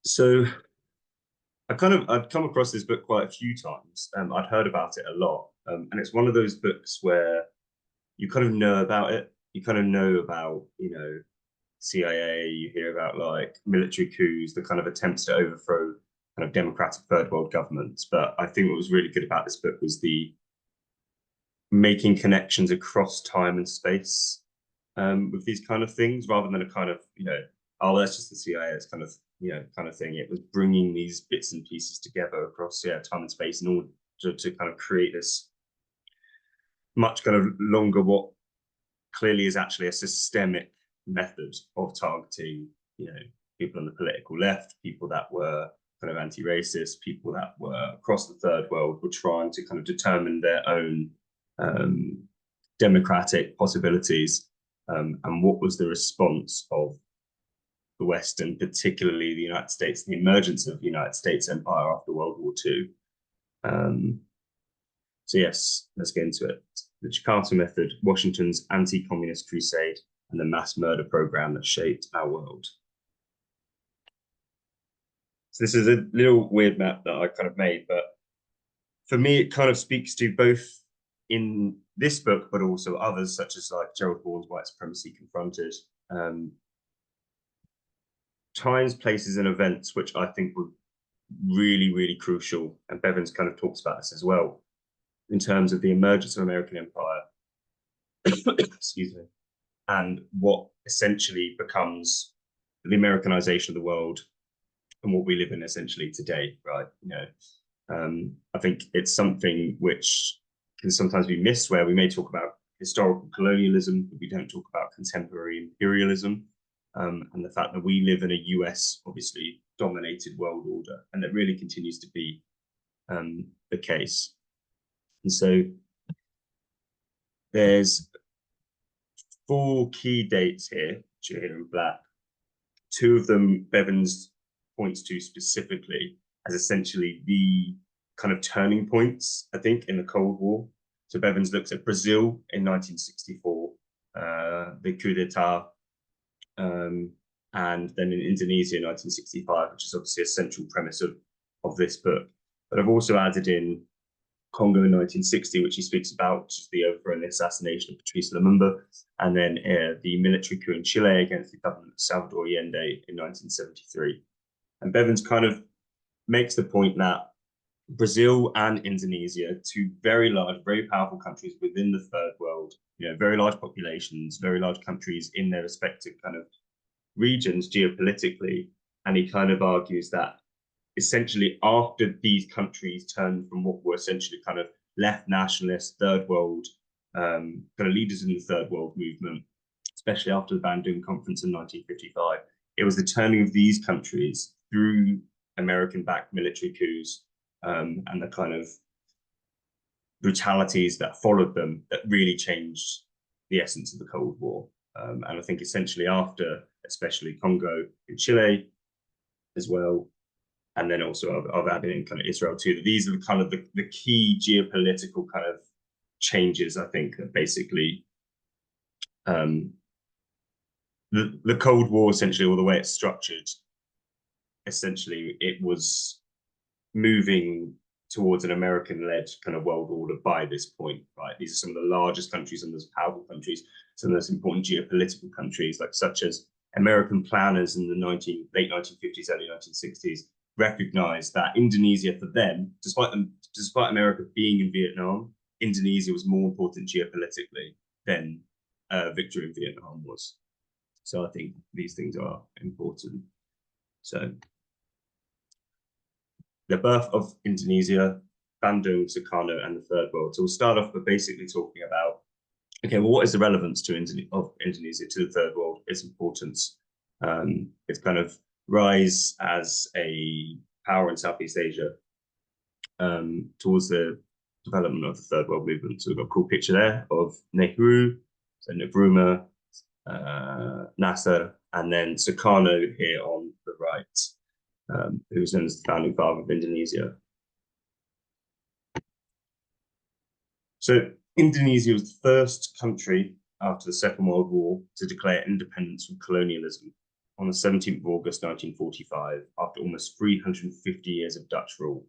So I'd come across this book quite a few times. I'd heard about it a lot, and it's one of those books where you kind of know about it. You kind of know about, CIA. You hear about like military coups, the kind of attempts to overthrow kind of democratic third world governments. But I think what was really good about this book was the making connections across time and space with these kind of things, rather than a kind of, oh, that's just the CIA. It's kind of, kind of thing. It was bringing these bits and pieces together across, time and space in order to kind of create this much kind of longer, what clearly is actually a systemic method of targeting, people on the political left, people that were kind of anti-racist, people that were across the third world were trying to kind of determine their own democratic possibilities, and what was the response of the West, and particularly the United States, the emergence of the United States empire after World War II. So yes, let's get into it. The Jakarta Method, Washington's Anticommunist Crusade, and the mass murder program that shaped our world. So this is a little weird map that I kind of made, but for me, it kind of speaks to both in this book, but also others, such as like Gerald Vaughan's White Supremacy Confronted, times, places, and events, which I think were really, really crucial. And Bevins kind of talks about this as well, in terms of the emergence of American empire, excuse me, and what essentially becomes the Americanization of the world and what we live in essentially today, right? I think it's something which can sometimes be missed, where we may talk about historical colonialism, but we don't talk about contemporary imperialism, and the fact that we live in a US, obviously, dominated world order, and that really continues to be the case. And so there's 4 key dates here, which are here in black. 2 of them Bevins points to specifically as essentially the kind of turning points, I think, in the Cold War. So Bevins looks at Brazil in 1964, the coup d'etat, and then in Indonesia in 1965, which is obviously a central premise of this book. But I've also added in Congo in 1960, which he speaks about, which is the overthrow and the assassination of Patrice Lumumba, and then the military coup in Chile against the government of Salvador Allende in 1973. And Bevins kind of makes the point that Brazil and Indonesia, 2 very large, very powerful countries within the third world, very large populations, very large countries in their respective kind of regions geopolitically. And he kind of argues that essentially after these countries turned from what were essentially kind of left nationalist, third world, kind of leaders in the third world movement, especially after the Bandung Conference in 1955, it was the turning of these countries through American-backed military coups, and the kind of brutalities that followed them that really changed the essence of the Cold War. And I think essentially after, especially Congo and Chile as well, and then also I've added in kind of Israel too, that these are the kind of the key geopolitical kind of changes, I think, that basically the Cold War, essentially, or the way it's structured, essentially it was moving towards an American-led kind of world order by this point, right? These are some of the largest countries and most powerful countries, some of the most important geopolitical countries, like such as American planners in the late 1950s, early 1960s, recognized that Indonesia, for them, despite America being in Vietnam, Indonesia was more important geopolitically than victory in Vietnam was. So I think these things are important. So the birth of Indonesia, Bandung, Sukarno, and the Third World. So we'll start off by basically talking about, okay, well, what is the relevance of Indonesia to the Third World, its importance, its kind of rise as a power in Southeast Asia, towards the development of the Third World movement. So we've got a cool picture there of Nehru, so Nkrumah, Nasser, and then Sukarno here on the right, who's known as the founding father of Indonesia. So Indonesia was the first country after the Second World War to declare independence from colonialism on the 17th of August 1945, after almost 350 years of Dutch rule.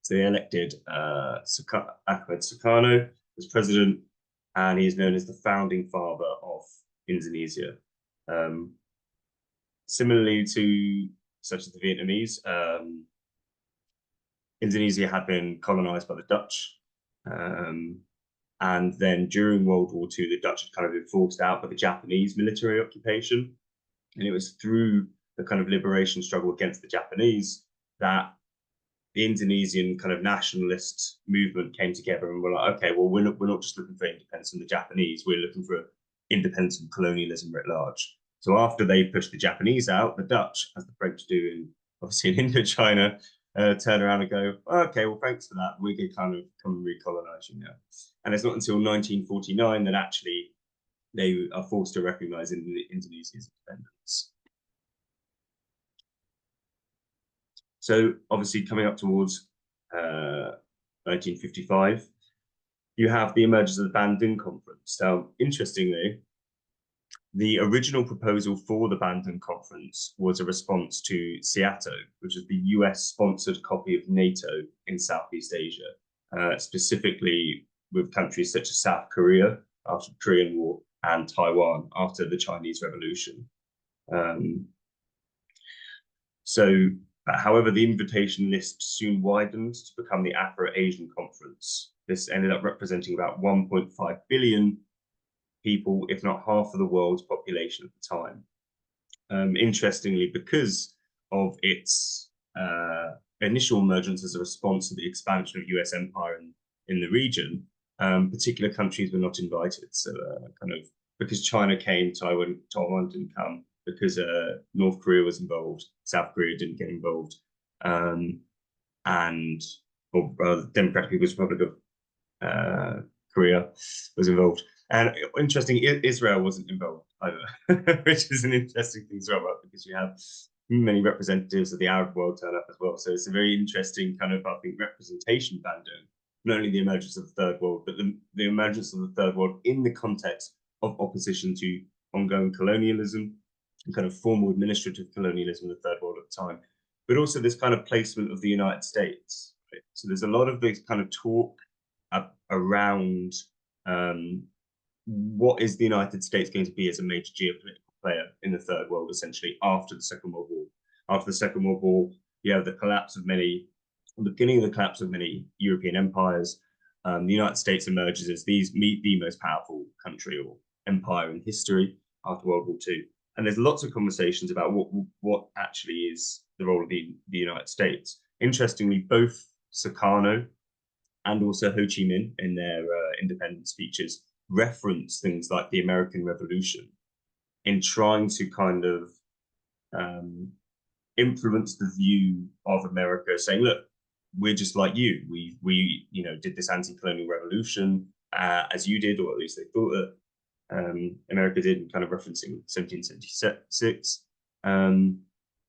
So they elected Ahmed Sukarno as president, and he is known as the founding father of Indonesia. Similarly to such as the Vietnamese, Indonesia had been colonized by the Dutch. And then during World War II, the Dutch had kind of been forced out by the Japanese military occupation. And it was through the kind of liberation struggle against the Japanese that the Indonesian kind of nationalist movement came together and were like, okay, well, we're not just looking for independence from the Japanese, we're looking for independence from colonialism writ large. So after they pushed the Japanese out, the Dutch, as the French do obviously in Indochina, turn around and go, okay, well, thanks for that. We can kind of come and recolonize you now. And it's not until 1949 that actually they are forced to recognize Indonesia's independence. So obviously coming up towards 1955, you have the emergence of the Bandung Conference. Now, interestingly, the original proposal for the Bandung Conference was a response to SEATO, which is the US-sponsored copy of NATO in Southeast Asia, specifically with countries such as South Korea after the Korean War and Taiwan after the Chinese Revolution. However, the invitation list soon widened to become the Afro-Asian Conference. This ended up representing about 1.5 billion people, if not half of the world's population at the time. Interestingly, because of its initial emergence as a response to the expansion of US empire in the region, particular countries were not invited. So kind of because China came, Taiwan didn't come. Because North Korea was involved, South Korea didn't get involved, or the Democratic People's Republic of Korea was involved. And interesting, Israel wasn't involved either, which is an interesting thing to about because you have many representatives of the Arab world turn up as well. So it's a very interesting kind of, I think, representation Bandung, not only the emergence of the third world, but the emergence of the third world in the context of opposition to ongoing colonialism, and kind of formal administrative colonialism in the third world at the time, but also this kind of placement of the United States. Right? So there's a lot of this kind of talk around what is the United States going to be as a major geopolitical player in the third world, essentially after the Second World War. After the Second World War, you have the beginning of the collapse of many European empires. The United States emerges as the most powerful country or empire in history after World War II. And there's lots of conversations about what actually is the role of the United States. Interestingly, both Sukarno and also Ho Chi Minh in their independence speeches reference things like the American Revolution in trying to kind of influence the view of America, saying, look, we're just like you. We did this anti-colonial revolution as you did, or at least they thought that America did, kind of referencing 1776.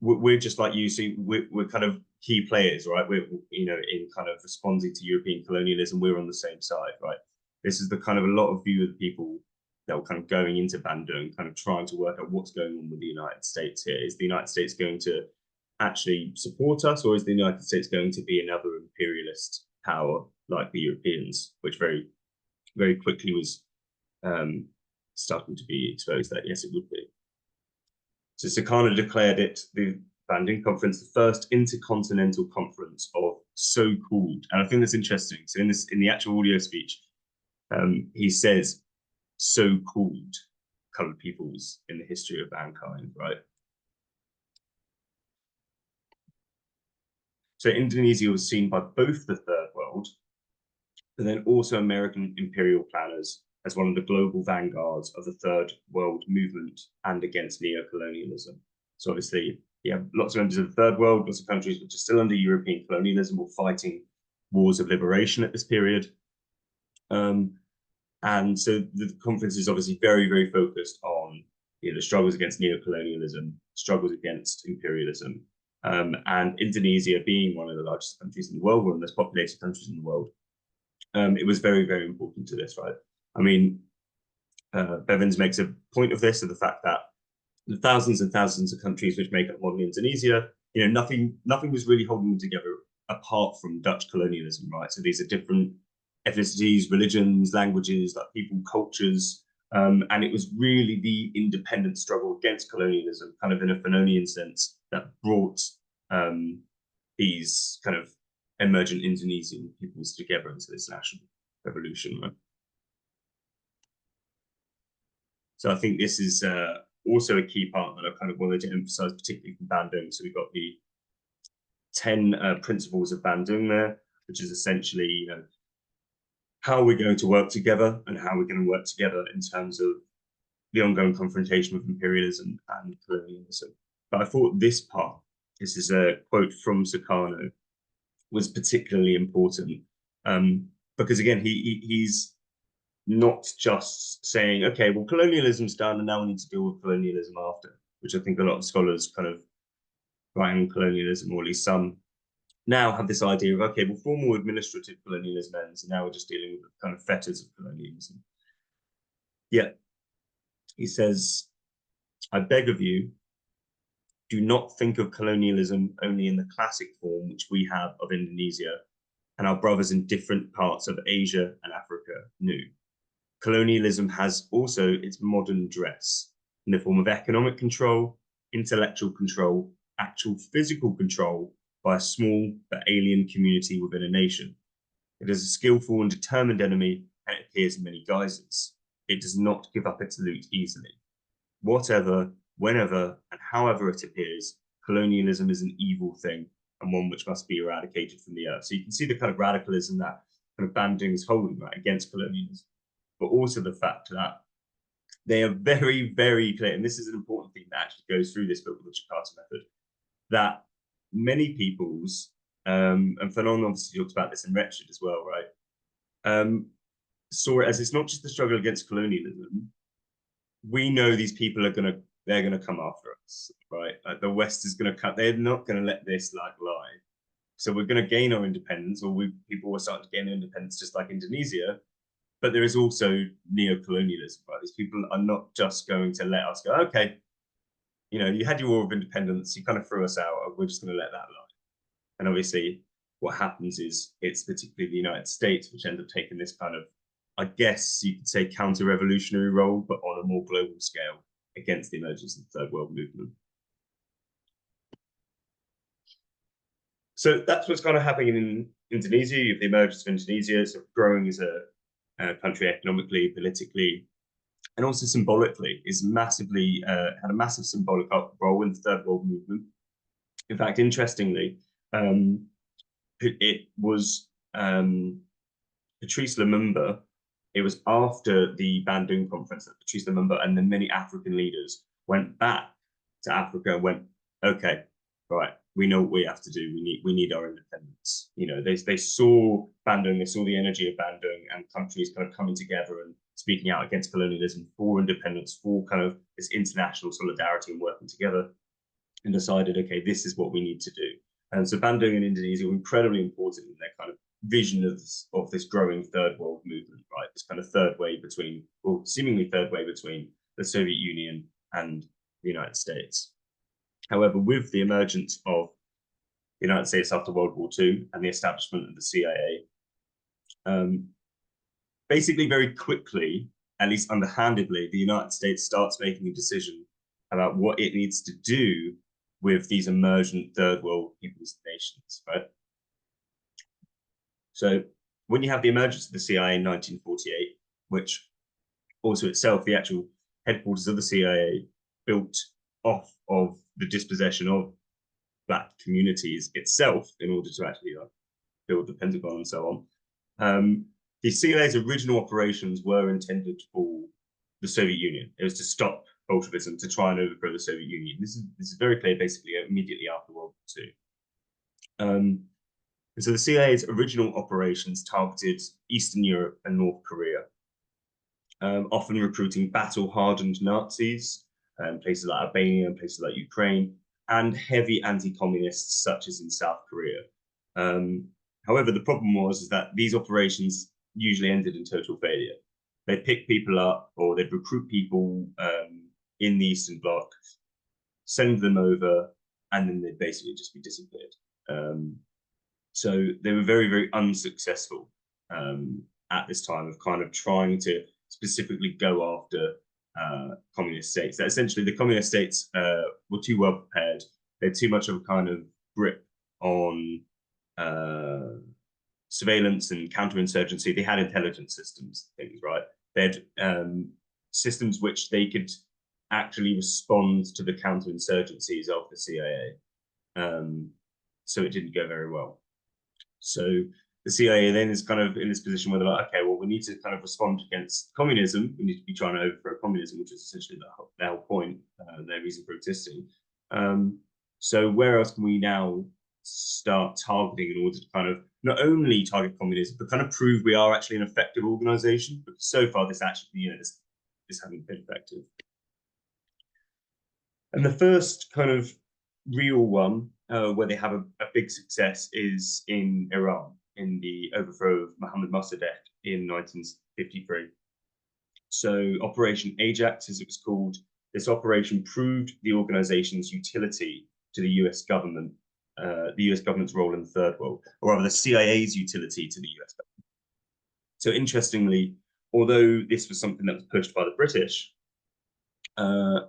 We're just like you. See, we're kind of key players, right? We're in kind of responding to European colonialism. We're on the same side, right? This is the kind of a lot of view of the people that were kind of going into Bandung, kind of trying to work out what's going on with the United States here. Is the United States going to actually support us, or is the United States going to be another imperialist power like the Europeans, which very, very quickly was starting to be exposed that yes, it would be. So Sukarno declared it, the Bandung Conference, the first intercontinental conference of so-called, and I think that's interesting. So in the actual audio speech, he says so-called colored peoples in the history of mankind, right? So Indonesia was seen by both the third world, but then also American imperial planners as one of the global vanguards of the third world movement and against neocolonialism. So obviously, you have lots of members of the third world, lots of countries which are still under European colonialism or fighting wars of liberation at this period. And so the conference is obviously very, very focused on the struggles against neocolonialism, struggles against imperialism, and Indonesia being one of the largest countries in the world, one of the most populated countries in the world. It was very, very important to this, right? I mean, Bevins makes a point of this, of the fact that the thousands and thousands of countries which make up modern Indonesia, nothing was really holding them together apart from Dutch colonialism, right? So these are different ethnicities, religions, languages, like people, cultures, and it was really the independent struggle against colonialism, kind of in a Fanonian sense, that brought these kind of emergent Indonesian peoples together into this national revolution, right? So I think this is also a key part that I kind of wanted to emphasize, particularly from Bandung. So we've got the 10 principles of Bandung there, which is essentially, how we're going to work together and how we're going to work together in terms of the ongoing confrontation with imperialism and colonialism. But I thought this part, this is a quote from Sukarno, was particularly important because again, he's not just saying, okay, well, colonialism's done and now we need to deal with colonialism after, which I think a lot of scholars kind of writing colonialism, or at least some, now have this idea of, okay, well, formal administrative colonialism ends and now we're just dealing with the kind of fetters of colonialism. Yeah, he says, I beg of you, do not think of colonialism only in the classic form which we have of Indonesia and our brothers in different parts of Asia and Africa knew. Colonialism has also its modern dress in the form of economic control, intellectual control, actual physical control by a small but alien community within a nation. It is a skillful and determined enemy, and it appears in many guises. It does not give up its loot easily. Whatever, whenever, and however it appears, colonialism is an evil thing and one which must be eradicated from the earth. So you can see the kind of radicalism that kind of Bandung is holding, right, against colonialism, but also the fact that they are very, very clear, and this is an important thing that actually goes through this book with the Jakarta Method, that many peoples, and Fanon obviously talks about this in Wretched as well, right, saw it as it's not just the struggle against colonialism. We know these people are they're gonna come after us, right? Like the West is gonna cut. They're not gonna let this like lie. So we're gonna gain our independence, or people were starting to gain independence, just like Indonesia. But there is also neocolonialism, right? These people are not just going to let us go, okay, you had your war of independence, you kind of threw us out, we're just going to let that lie. And obviously, what happens is it's particularly the United States which ends up taking this kind of, I guess you could say, counter-revolutionary role, but on a more global scale against the emergence of the Third World Movement. So that's what's kind of happening in Indonesia. You have the emergence of Indonesia, so growing as a country economically, politically, and also symbolically, is massively had a massive symbolic role in the Third World Movement. In fact, interestingly, it was Patrice Lumumba. It was after the Bandung conference that Patrice Lumumba and then many African leaders went back to Africa and went, okay, right, we know what we have to do. We need our independence. They saw Bandung, they saw the energy of Bandung and countries kind of coming together and speaking out against colonialism, for independence, for kind of this international solidarity and working together, and decided, okay, this is what we need to do. And so Bandung and Indonesia were incredibly important in their kind of vision of this growing third world movement, right? This kind of third way between, or seemingly third way between the Soviet Union and the United States. However, with the emergence of the United States after World War II and the establishment of the CIA, basically very quickly, at least underhandedly, the United States starts making a decision about what it needs to do with these emergent third world peoples and nations, right? So when you have the emergence of the CIA in 1948, which also itself, the actual headquarters of the CIA built off of the dispossession of Black communities itself in order to actually build the Pentagon and so on. The CIA's original operations were intended for the Soviet Union. It was to stop Bolshevism, to try and overthrow the Soviet Union. This is very clear, basically, immediately after World War II. So the CIA's original operations targeted Eastern Europe and North Korea, often recruiting battle-hardened Nazis, places like Albania and places like Ukraine, and heavy anti-communists such as in South Korea. However, the problem was that these operations usually ended in total failure. They'd pick people up or they'd recruit people in the Eastern Bloc, send them over, and then they'd basically just be disappeared. So they were very, very unsuccessful at this time of kind of trying to specifically go after communist states. That essentially the communist states were too well prepared. They had too much of a kind of grip on surveillance and counterinsurgency. They had intelligence systems, things, right? They had systems which they could actually respond to the counterinsurgencies of the CIA. So it didn't go very well. So the CIA then is kind of in this position where they're like, okay, well, we need to kind of respond against communism. We need to be trying to overthrow communism, which is essentially the whole point, their reason for existing. So where else can we now start targeting in order to kind of not only target communism, but kind of prove we are actually an effective organization? Because so far this actually, this hasn't been effective. And the first kind of real one where they have a big success is in Iran, in the overthrow of Mohammad Mossadegh in 1953. So Operation Ajax, as it was called, this operation proved the organization's utility to the US government, the US government's role in the Third World, or rather the CIA's utility to the US government. So interestingly, although this was something that was pushed by the British,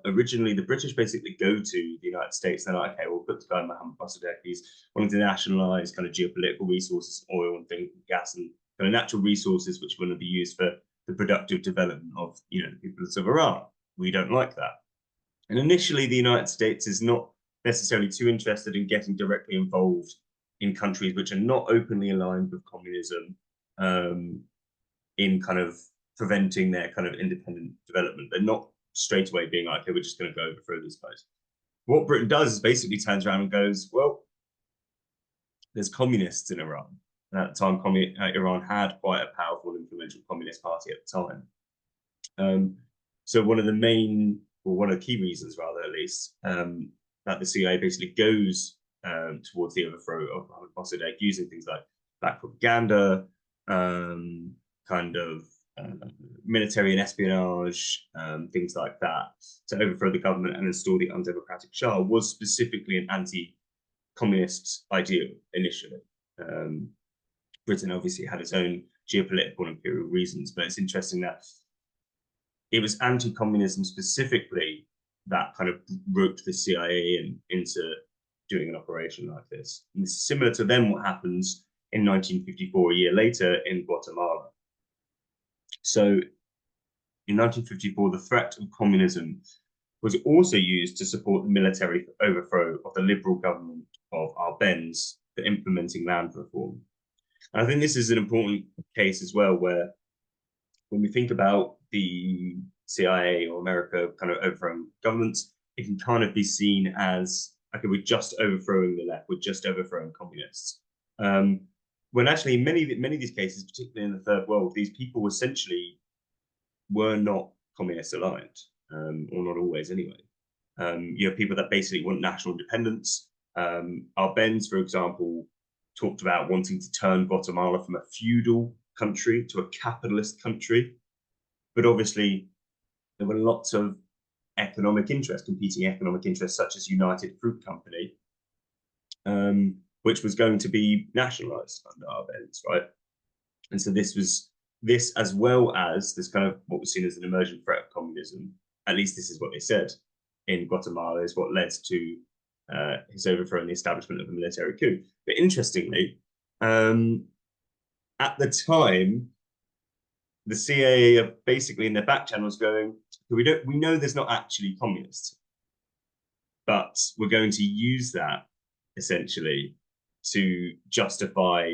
originally the British basically go to the United States. They're like, okay, we'll put this guy Mohammad Mossadegh. He's wanting to nationalize kind of geopolitical resources, oil and things, gas and kind of natural resources, which are going to be used for the productive development of, the people of Iran. We don't like that. And initially, the United States is not necessarily too interested in getting directly involved in countries which are not openly aligned with communism, in kind of preventing their kind of independent development. They're not straight away being like, okay, we're just going to go overthrow these guys. What Britain does is basically turns around and goes, well, there's communists in Iran. And at the time, Iran had quite a powerful, influential communist party at the time. So one of the main, or one of the key reasons, rather, at least, that the CIA basically goes towards the overthrow of Mohammad Mossadegh using things like black propaganda, kind of military and espionage, things like that, to overthrow the government and install the undemocratic Shah, was specifically an anti-communist ideal initially. Britain obviously had its own geopolitical and imperial reasons, but it's interesting that it was anti-communism specifically that kind of roped the CIA into doing an operation like this. And it's similar to then what happens in 1954, a year later, in Guatemala. So in 1954, the threat of communism was also used to support the military overthrow of the liberal government of Arbenz for implementing land reform. And I think this is an important case as well, where when we think about the CIA or America kind of overthrowing governments, it can kind of be seen as, okay, we're just overthrowing the left, we're just overthrowing communists. When actually many of these cases, particularly in the Third World, these people essentially were not communist aligned, or not always anyway. You have people that basically want national independence. Arbenz, for example, talked about wanting to turn Guatemala from a feudal country to a capitalist country. But obviously, there were lots of economic interests, competing economic interests, such as United Fruit Company, which was going to be nationalized under Arbenz, right? And so this, as well as this kind of what was seen as an emerging threat of communism, at least this is what they said in Guatemala, is what led to his overthrow and the establishment of a military coup. But interestingly, at the time, the CIA are basically in their back channels going, we know there's not actually communists, but we're going to use that essentially to justify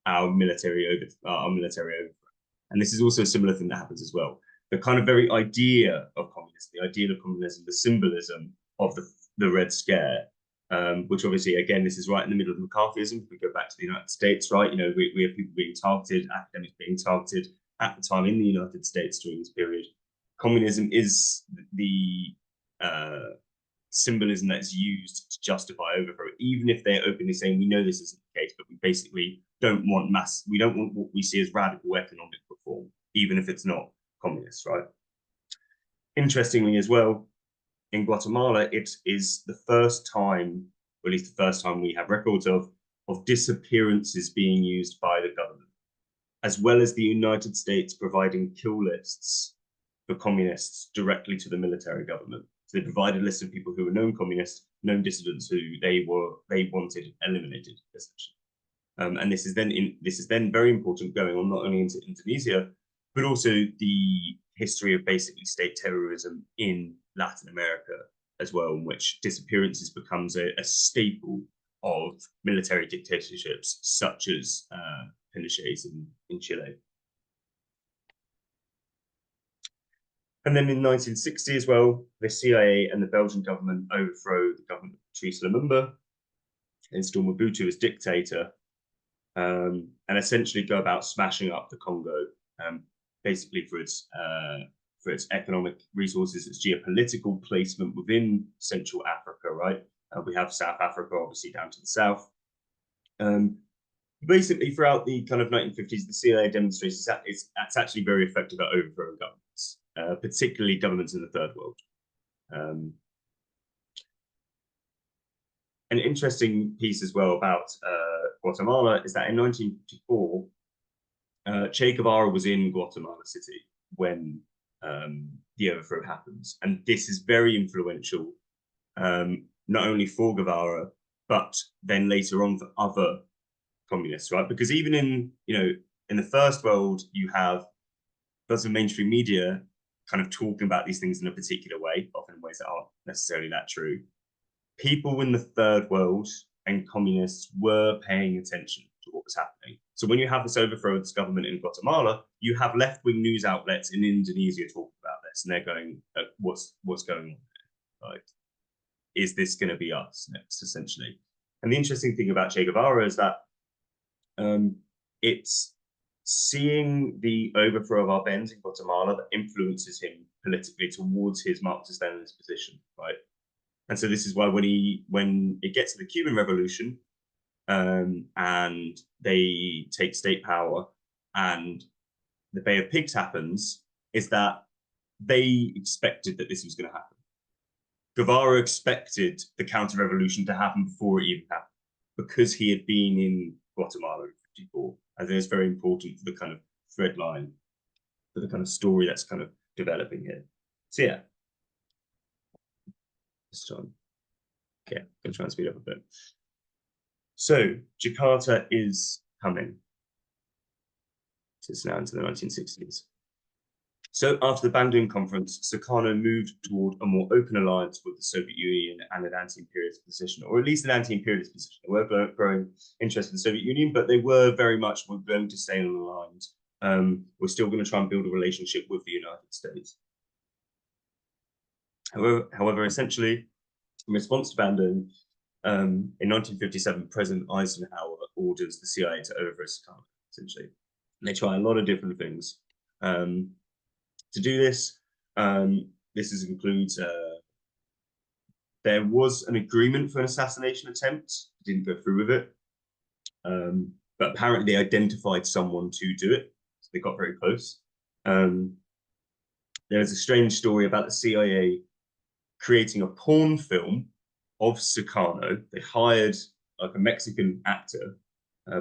our military overthrow. And this is also a similar thing that happens as well. The kind of very idea of communism, the ideal of communism, the symbolism of the Red Scare, which obviously, again, this is right in the middle of McCarthyism. If we go back to the United States, right, we have people being targeted, academics being targeted at the time in the United States during this period. Communism is the symbolism that's used to justify overthrow, even if they're openly saying we know this isn't the case, but we basically don't want what we see as radical economic reform, even if it's not communist, right? Interestingly as well, in Guatemala, it is the first time, or at least the first time we have records of disappearances being used by the government, as well as the United States providing kill lists for communists directly to the military government. So they provided a list of people who were known communists, known dissidents who they wanted eliminated, essentially. And this is then very important going on not only into Indonesia, but also the history of basically state terrorism in Latin America as well, in which disappearances becomes a staple of military dictatorships such as Pinochet's in Chile. And then in 1960 as well, the CIA and the Belgian government overthrow the government of Patrice Lumumba, install Mobutu as dictator, and essentially go about smashing up the Congo, basically for its economic resources, its geopolitical placement within Central Africa, right? We have South Africa, obviously, down to the south. Basically, throughout the kind of 1950s, the CIA demonstrates that it's actually very effective at overthrowing governments, particularly governments in the third world. An interesting piece as well about Guatemala is that in 1954, Che Guevara was in Guatemala City when the overthrow happens. And this is very influential, not only for Guevara, but then later on for other communists, right? Because even in the first world, you have lots of mainstream media kind of talking about these things in a particular way, often in ways that aren't necessarily that true. People in the third world and communists were paying attention to what was happening. So when you have this overthrow of this government in Guatemala, you have left-wing news outlets in Indonesia talking about this, and they're going, what's going on here? Like, is this going to be us next, essentially? And the interesting thing about Che Guevara is that it's seeing the overthrow of Arbenz in Guatemala that influences him politically towards his Marxist-Leninist position, right? And so this is why when it gets to the Cuban Revolution, and they take state power, and the Bay of Pigs happens, is that they expected that this was going to happen. Guevara expected the counter-revolution to happen before it even happened, because he had been in Guatemala in 54. I think it's very important for the kind of thread line, for the kind of story that's kind of developing here. So yeah. This time. Okay, I'm going to try and speed up a bit. So Jakarta is coming. It's now into the 1960s. So after the Bandung Conference, Sukarno moved toward a more open alliance with the Soviet Union and an anti-imperialist position, or at least an anti-imperialist position. They were growing interest in the Soviet Union, but they were very much going to stay aligned. We're still going to try and build a relationship with the United States. However, essentially, in response to Bandung, in 1957, President Eisenhower orders the CIA to overthrow Sukarno, essentially. And they try a lot of different things. To do this, this includes there was an agreement for an assassination attempt. Didn't go through with it, but apparently they identified someone to do it. So they got very close. There's a strange story about the CIA creating a porn film of Sukarno. They hired like a Mexican actor,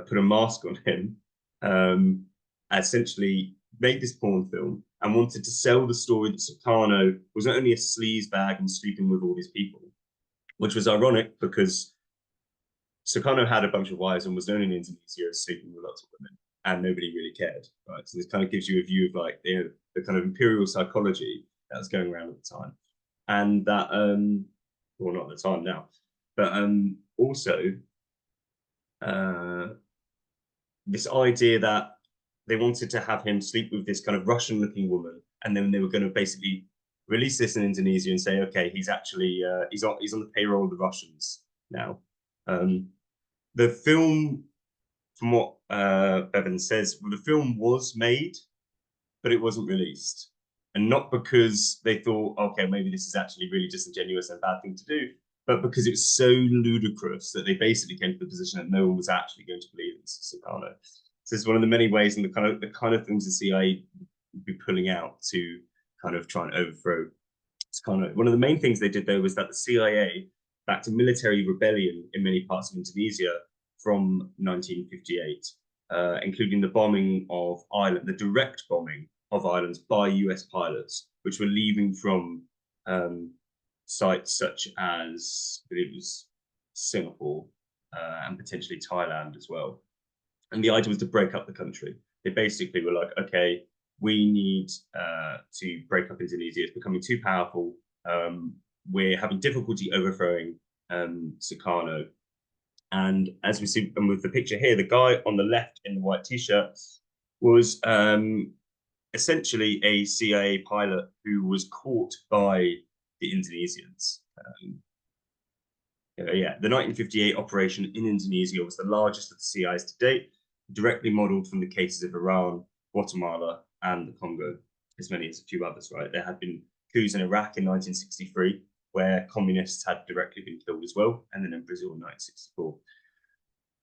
put a mask on him, essentially made this porn film and wanted to sell the story that Sukarno was not only a sleazebag and sleeping with all these people, which was ironic because Sukarno had a bunch of wives and was known in Indonesia as sleeping with lots of women, and nobody really cared, right? So this kind of gives you a view of like the kind of imperial psychology that was going around at the time. And that, well, not at the time now, but also this idea that they wanted to have him sleep with this kind of Russian-looking woman, and then they were going to basically release this in Indonesia and say, okay, he's actually he's on the payroll of the Russians now. The film, from what Bevins says, the film was made, but it wasn't released, and not because they thought, okay, maybe this is actually really disingenuous and a bad thing to do, but because it was so ludicrous that they basically came to the position that no one was actually going to believe in Sukarno. So it's one of the many ways and the kind of things the CIA would be pulling out to kind of try and overthrow Sukarno. One of the main things they did, though, was that the CIA backed a military rebellion in many parts of Indonesia from 1958, including the bombing of Ireland, the direct bombing of islands by US pilots, which were leaving from sites such as, I believe it was Singapore and potentially Thailand as well. And the idea was to break up the country. They basically were like, okay, we need to break up Indonesia. It's becoming too powerful. We're having difficulty overthrowing Sukarno. And as we see with the picture here, the guy on the left in the white t-shirt was essentially a CIA pilot who was caught by the Indonesians. Yeah, the 1958 operation in Indonesia was the largest of the CIs to date, directly modeled from the cases of Iran, Guatemala, and the Congo, as many as a few others, right? There had been coups in Iraq in 1963, where communists had directly been killed as well, and then in Brazil in 1964.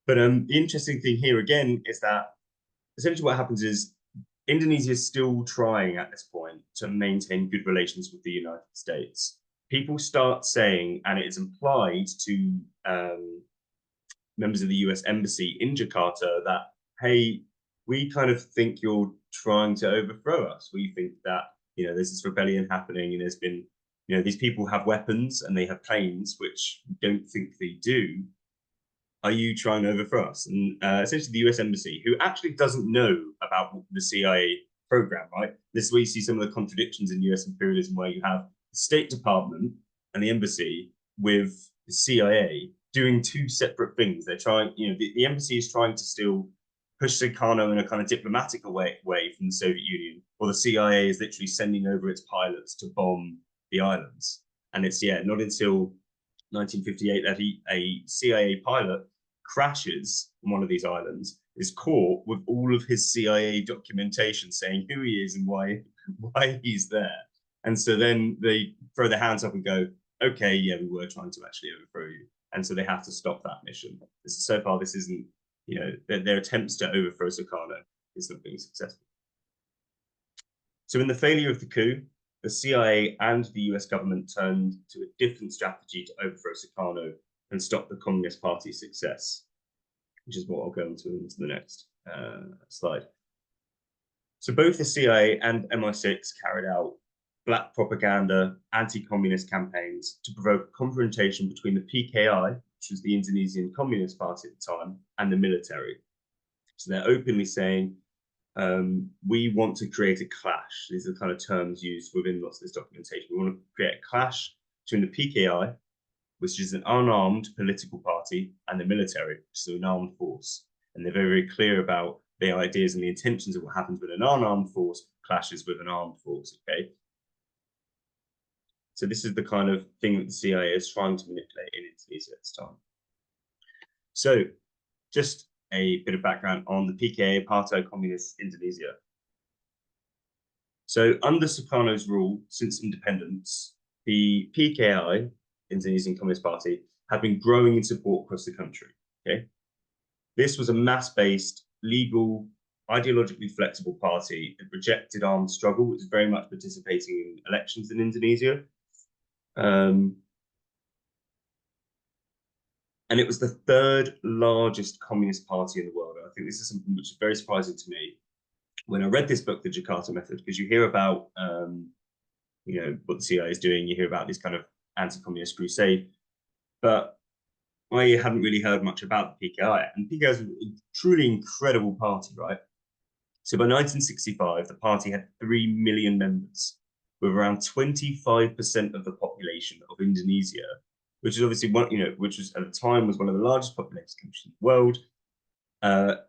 But the interesting thing here again is that essentially what happens is Indonesia is still trying at this point to maintain good relations with the United States. People start saying, and it is implied to members of the US Embassy in Jakarta that, hey, we kind of think you're trying to overthrow us. We think that, there's this rebellion happening and there's been, these people have weapons and they have planes, which we don't think they do. Are you trying to overthrow us? And essentially the US Embassy, who actually doesn't know about the CIA program, right? This is where you see some of the contradictions in US imperialism, where you have the State Department and the embassy with the CIA doing two separate things. They're trying, the embassy is trying to still push Sukarno in a kind of diplomatic way from the Soviet Union, or the CIA is literally sending over its pilots to bomb the islands. And it's, not until 1958 that a CIA pilot crashes on one of these islands, is caught with all of his CIA documentation saying who he is and why he's there. And so then they throw their hands up and go, okay, yeah, we were trying to actually overthrow you. And so they have to stop that mission. So far, this isn't, their attempts to overthrow Sukarno is not being successful. So in the failure of the coup, the CIA and the US government turned to a different strategy to overthrow Sukarno and stop the Communist Party's success, which is what I'll go into the next slide. So both the CIA and MI6 carried out black propaganda, anti-communist campaigns to provoke confrontation between the PKI, which was the Indonesian Communist Party at the time, and the military. So they're openly saying, we want to create a clash. These are the kind of terms used within lots of this documentation. We want to create a clash between the PKI, which is an unarmed political party, and the military, which is an armed force. And they're very, very clear about their ideas and the intentions of what happens when an unarmed force clashes with an armed force, okay? So this is the kind of thing that the CIA is trying to manipulate in Indonesia at this time. So just a bit of background on the PKI, Partai Komunis Indonesia. So under Sukarno's rule since independence, the PKI, Indonesian Communist Party, had been growing in support across the country. Okay, this was a mass-based, legal, ideologically flexible party that rejected armed struggle, which was very much participating in elections in Indonesia. And it was the third largest communist party in the world. And I think this is something which is very surprising to me when I read this book, The Jakarta Method, because you hear about, what the CIA is doing, you hear about this kind of anti-communist crusade, but I hadn't really heard much about the PKI. And PKI is a truly incredible party, right? So by 1965, the party had 3 million members, with around 25% of the population of Indonesia, which is obviously one, which was at the time was one of the largest populated countries in the world,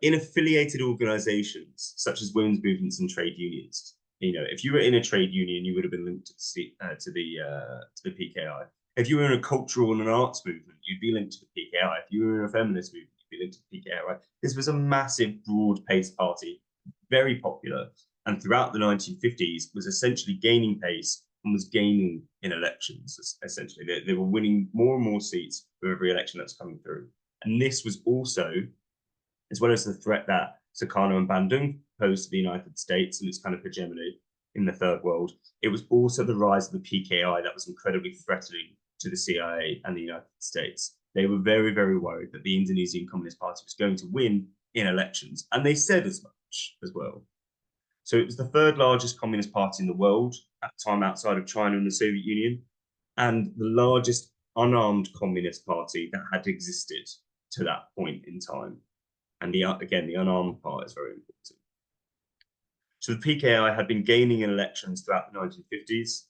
in affiliated organizations such as women's movements and trade unions. If you were in a trade union, you would have been linked to the PKI. If you were in a cultural and an arts movement, you'd be linked to the PKI. If you were in a feminist movement, you'd be linked to the PKI, right? This was a massive, broad-based party, very popular, and throughout the 1950s was essentially gaining pace and was gaining in elections, essentially. They were winning more and more seats for every election that's coming through. And this was also, as well as the threat that Sukarno and Bandung posed to the United States and its kind of hegemony, in the third world. It was also the rise of the PKI that was incredibly threatening to the CIA and the United States. They were very, very worried that the Indonesian Communist Party was going to win in elections, and they said as much as well. So it was the third largest communist party in the world at the time, outside of China and the Soviet Union, and the largest unarmed communist party that had existed to that point in time. And again, the unarmed part is very important. So the PKI had been gaining in elections throughout the 1950s.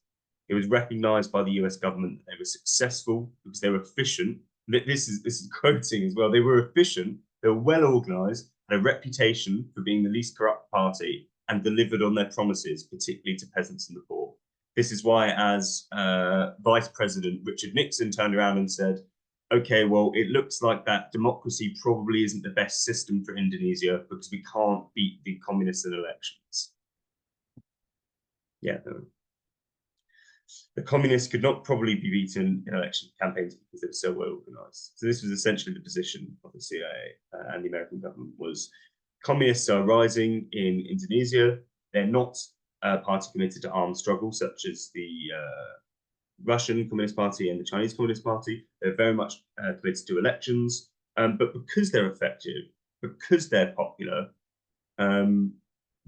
It was recognized by the US government that they were successful because they were efficient. This is quoting as well. They were efficient, they were well organized, had a reputation for being the least corrupt party, and delivered on their promises, particularly to peasants and the poor. This is why, as Vice President Richard Nixon turned around and said, okay, well, it looks like that democracy probably isn't the best system for Indonesia because we can't beat the communists in elections. Yeah, no. The communists could not probably be beaten in election campaigns because they were so well organized. So this was essentially the position of the CIA and the American government was, communists are rising in Indonesia. They're not a party committed to armed struggle, such as the Russian Communist Party and the Chinese Communist Party. They're very much committed to elections, but because they're effective, because they're popular,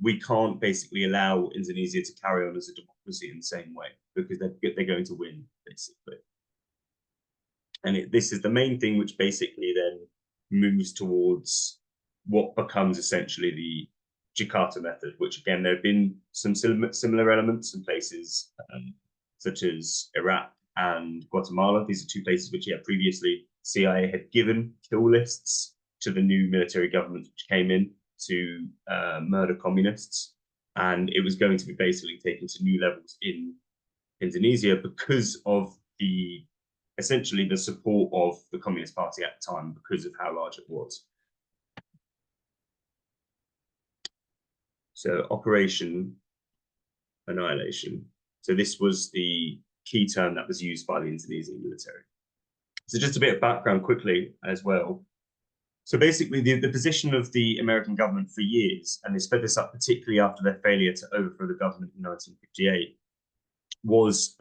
we can't basically allow Indonesia to carry on as a democracy in the same way because they're going to win, basically. And this is the main thing which basically then moves towards what becomes essentially the Jakarta Method, which again, there have been some similar elements in places such as Iraq and Guatemala. These are two places which, previously CIA had given kill lists to the new military government which came in to murder communists. And it was going to be basically taken to new levels in Indonesia because of essentially the support of the Communist Party at the time, because of how large it was. So Operation Annihilation. So this was the key term that was used by the Indonesian military. So just a bit of background quickly as well. So basically the position of the American government for years, and they sped this up particularly after their failure to overthrow the government in 1958, was,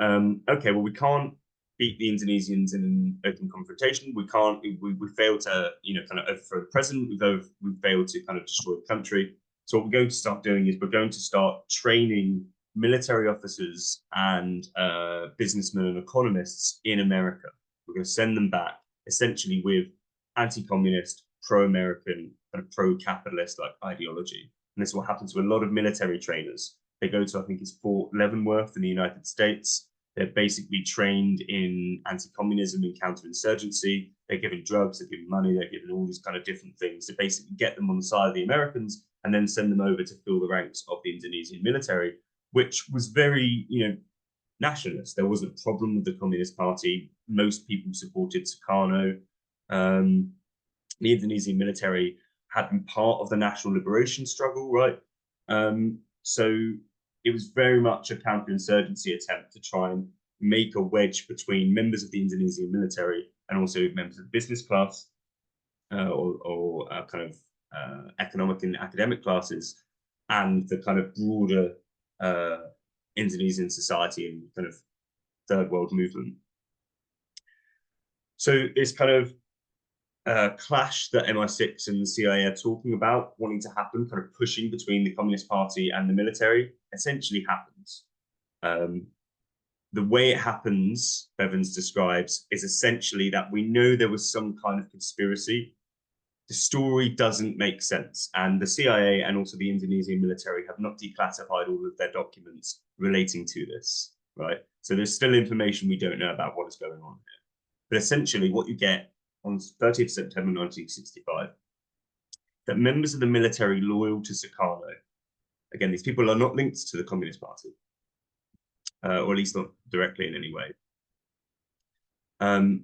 okay, well, we can't beat the Indonesians in an open confrontation. We failed to, kind of overthrow the president. We've failed to kind of destroy the country. So what we're going to start doing is we're going to start training military officers and businessmen and economists in America. We're going to send them back essentially with anti-communist, pro-American, kind of pro-capitalist like ideology. And this is what happens to a lot of military trainers. They go to, I think it's Fort Leavenworth in the United States. They're basically trained in anti-communism and counterinsurgency. They're given drugs, they're given money, they're given all these kind of different things to basically get them on the side of the Americans and then send them over to fill the ranks of the Indonesian military, which was very, nationalist. There wasn't a problem with the Communist Party. Most people supported Sukarno. The Indonesian military had been part of the national liberation struggle, right? So it was very much a counterinsurgency attempt to try and make a wedge between members of the Indonesian military and also members of the business class or kind of economic and academic classes and the kind of broader Indonesian society and kind of third world movement. So this kind of clash that MI6 and the CIA are talking about wanting to happen, kind of pushing between the Communist Party and the military, essentially happens. The way it happens, Bevins describes, is essentially that we know there was some kind of conspiracy. The story doesn't make sense. And the CIA and also the Indonesian military have not declassified all of their documents relating to this, right? So there's still information we don't know about what is going on here. But essentially what you get on 30th September 1965, that members of the military loyal to Sukarno, again, these people are not linked to the Communist Party, or at least not directly in any way,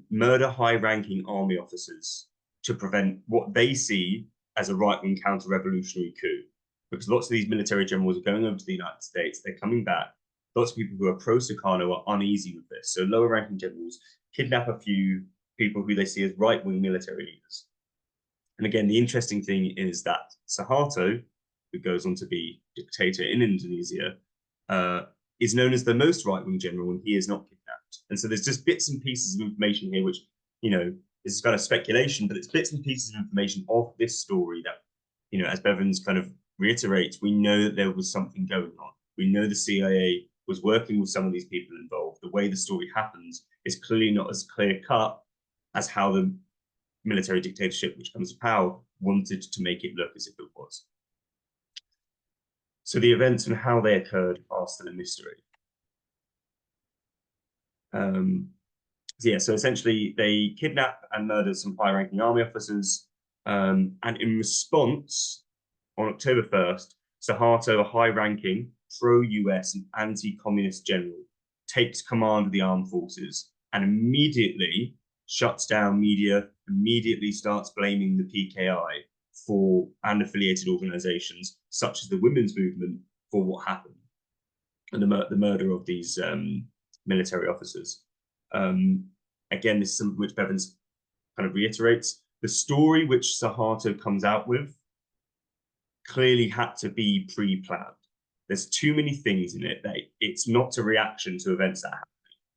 murder high-ranking army officers to prevent what they see as a right-wing counter-revolutionary coup. Because lots of these military generals are going over to the United States, they're coming back. Lots of people who are pro-Sukarno are uneasy with this. So lower-ranking generals kidnap a few people who they see as right-wing military leaders. And again, the interesting thing is that Suharto, who goes on to be dictator in Indonesia, is known as the most right-wing general, and he is not kidnapped. And so there's just bits and pieces of information here, which, you know, is kind of speculation, but it's bits and pieces of information of this story that, you know, as Bevins kind of reiterates, we know that there was something going on. We know the CIA was working with some of these people involved. The way the story happens is clearly not as clear-cut as how the military dictatorship which comes to power wanted to make it look as if it was. So the events and how they occurred are still a mystery. So essentially they kidnap and murder some high-ranking army officers, and in response, on October 1st, Suharto, a high-ranking pro-US and anti-communist general, takes command of the armed forces and immediately shuts down media, immediately starts blaming the PKI for and affiliated organizations such as the women's movement for what happened and the murder of these military officers. Again, this is something which Bevins kind of reiterates. The story which Suharto comes out with clearly had to be pre-planned. There's too many things in it that it's not a reaction to events that happen,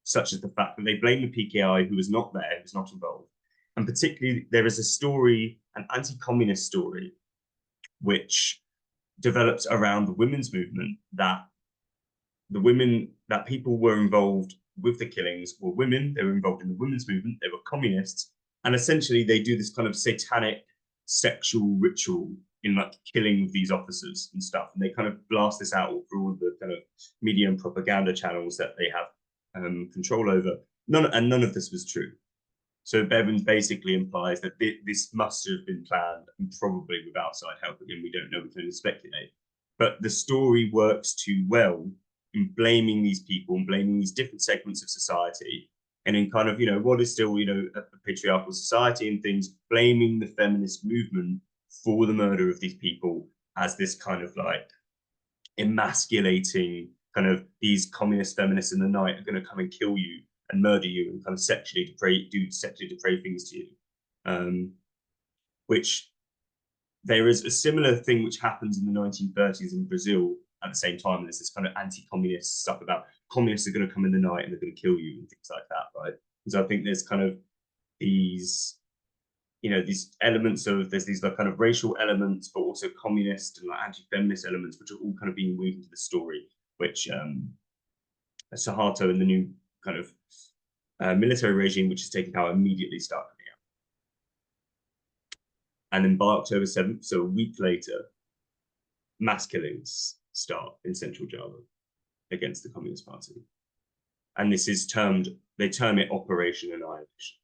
such as the fact that they blame the PKI, who was not there, who was not involved. And particularly, there is a story, an anti-communist story, which develops around the women's movement, that the women, that people were involved with the killings were women, they were involved in the women's movement, they were communists, and essentially they do this kind of satanic sexual ritual in like killing of these officers and stuff. And they kind of blast this out through all the kind of media and propaganda channels that they have control over. None of this was true. So Bevins basically implies that this must have been planned and probably with outside help. Again, we don't know, we can only speculate. But the story works too well in blaming these people and blaming these different segments of society, and in kind of, you know, what is still, you know, a patriarchal society and things, blaming the feminist movement for the murder of these people as this kind of like emasculating kind of, these communist feminists in the night are going to come and kill you and murder you and kind of sexually depraved things to you. Which there is a similar thing which happens in the 1930s in Brazil at the same time. And there's this kind of anti-communist stuff about communists are going to come in the night and they're going to kill you and things like that, right? So I think there's kind of these, you know, these elements of, there's these like kind of racial elements, but also communist and like anti-feminist elements, which are all kind of being weaved into the story, which Suharto and the new kind of military regime, which is taking power, immediately start coming out. And then by October 7th, so a week later, mass killings start in central Java against the Communist Party. And this is they term it Operation Annihilation.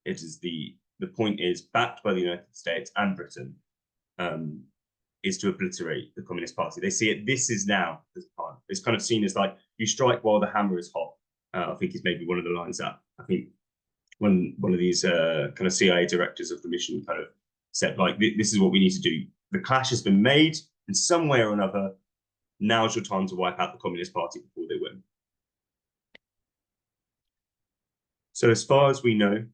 It is the point is, backed by the United States and Britain, is to obliterate the Communist Party. They see it, this is now the time. It's kind of seen as like, you strike while the hammer is hot. I think is maybe one of the lines that I think when one of these kind of CIA directors of the mission kind of said, like, this is what we need to do. The clash has been made in some way or another. Now's your time to wipe out the Communist Party before they win. So as far as we know,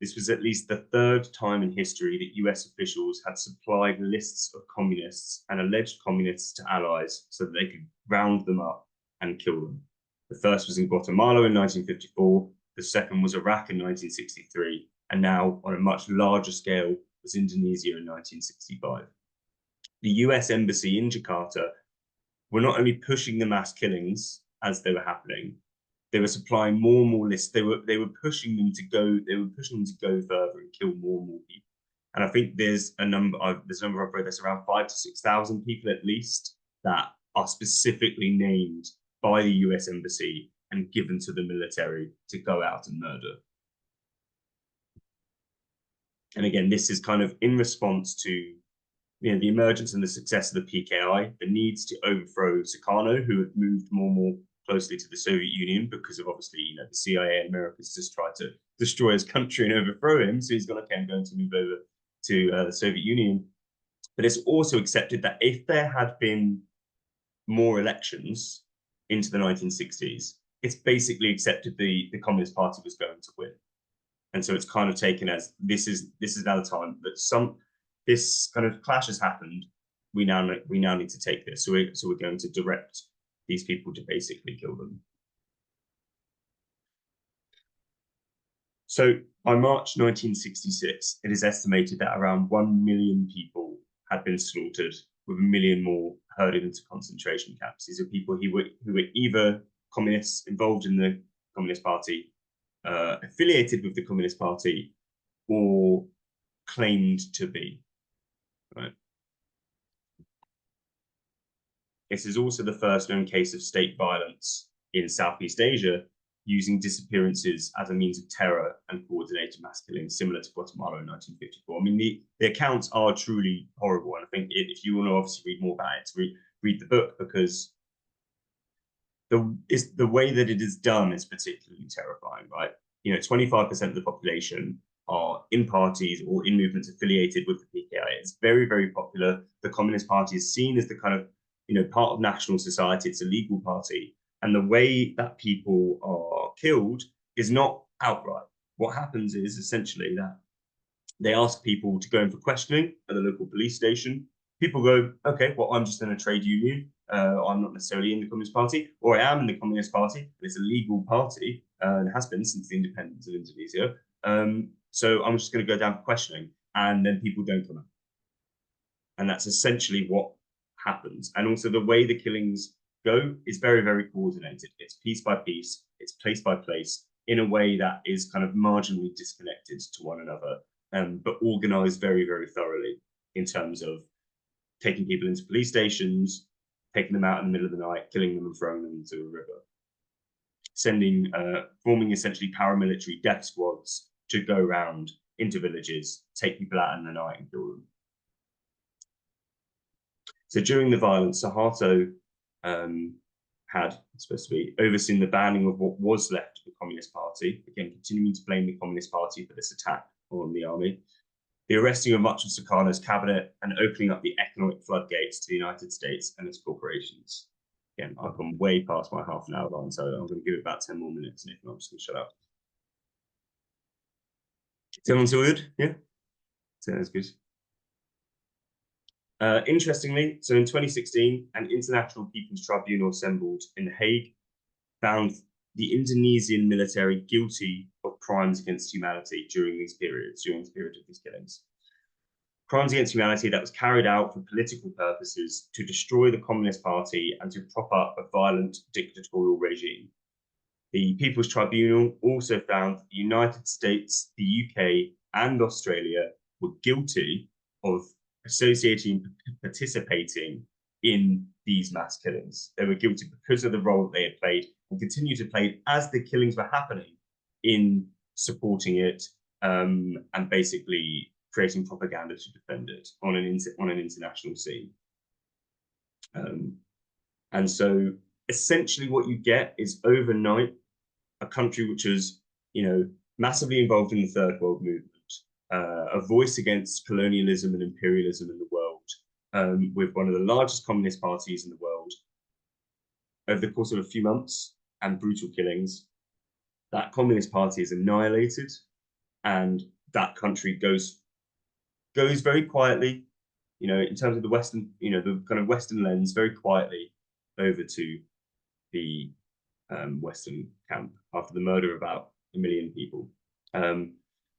this was at least the third time in history that US officials had supplied lists of communists and alleged communists to allies so that they could round them up and kill them. The first was in Guatemala in 1954, the second was Iraq in 1963, and now on a much larger scale was Indonesia in 1965. The US embassy in Jakarta were not only pushing the mass killings as they were happening, they were supplying more and more lists. They were pushing them to go. They were pushing them to go further and kill more and more people. And I think there's a number. There's a number I've read. There's around 5,000 to 6,000 people at least that are specifically named by the US embassy and given to the military to go out and murder. And again, this is kind of in response to, you know, the emergence and the success of the PKI, the needs to overthrow Sukarno, who had moved more and more closely to the Soviet Union because of, obviously, you know, the CIA and America's just tried to destroy his country and overthrow him. So he's gone, okay, I'm going to move over to the Soviet Union. But it's also accepted that if there had been more elections into the 1960s, it's basically accepted the Communist Party was going to win. And so it's kind of taken as this is now the time that this kind of clash has happened. We now need to take this. So we're going to direct these people to basically kill them. So by March 1966, it is estimated that around 1 million people had been slaughtered, with 1 million more herded into concentration camps. These are people who were either communists, involved in the Communist Party, affiliated with the Communist Party, or claimed to be. Right. This is also the first known case of state violence in Southeast Asia, using disappearances as a means of terror and coordinated mass killings, similar to Guatemala in 1954. I mean, the accounts are truly horrible, and I think if you want to obviously read more about it, read the book, because the way that it is done is particularly terrifying, right? 25% of the population are in parties or in movements affiliated with the PKI. It's very, very popular. The Communist Party is seen as the kind of, part of national society. It's a legal party. And the way that people are killed is not outright. What happens is essentially that they ask people to go in for questioning at the local police station. People go, okay, well, I'm just in a trade union. I'm not necessarily in the Communist Party, or I am in the Communist Party, but it's a legal party and has been since the independence of Indonesia. So I'm just going to go down for questioning, and then people don't come out. And that's essentially what happens. And also the way the killings go is very, very coordinated. It's piece by piece, it's place by place, in a way that is kind of marginally disconnected to one another, but organized very, very thoroughly in terms of taking people into police stations, taking them out in the middle of the night, killing them and throwing them into a river. Forming essentially paramilitary death squads to go around into villages, take people out in the night and kill them. So during the violence, Suharto had supposed to be overseen the banning of what was left of the Communist Party, again, continuing to blame the Communist Party for this attack on the army, the arresting of much of Sukarno's cabinet, and opening up the economic floodgates to the United States and its corporations. Again, I've gone way past my half an hour line, so I'm going to give it about 10 more minutes, and if not, I'm just going to shut up. Someone still good? Yeah? Sounds good. Interestingly, so in 2016, an International People's Tribunal assembled in The Hague found the Indonesian military guilty of crimes against humanity during the period of these killings. Crimes against humanity that was carried out for political purposes to destroy the Communist Party and to prop up a violent dictatorial regime. The People's Tribunal also found that the United States, the UK, and Australia were guilty of associating, participating in these mass killings. They were guilty because of the role that they had played and continue to play as the killings were happening in supporting it, and basically creating propaganda to defend it on an international scene. And so essentially what you get is overnight a country which is, massively involved in the Third World Movement, a voice against colonialism and imperialism in the world, with one of the largest communist parties in the world. Over the course of a few months and brutal killings, that communist party is annihilated, and that country goes very quietly, in terms of the Western, the kind of Western lens, very quietly over to the Western camp after the murder of about 1 million people.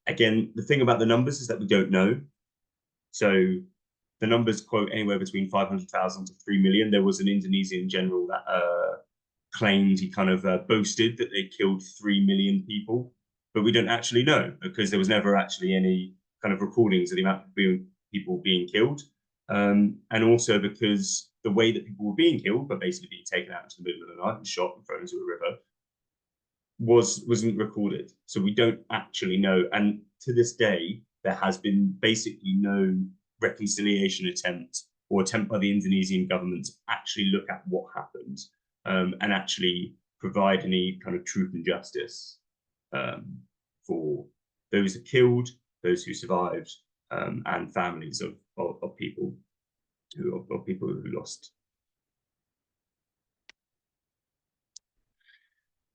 Again, the thing about the numbers is that we don't know. So the numbers quote anywhere between 500,000 to 3 million. There was an Indonesian general that claimed, he kind of boasted that they killed 3 million people, but we don't actually know because there was never actually any kind of recordings of the amount of people being killed. And also because the way that people were being killed, but basically being taken out into the middle of the night and shot and thrown into a river, wasn't recorded. So we don't actually know. And to this day, there has been basically no reconciliation attempt by the Indonesian government to actually look at what happened, and actually provide any kind of truth and justice for those who killed, those who survived, and families of people who lost.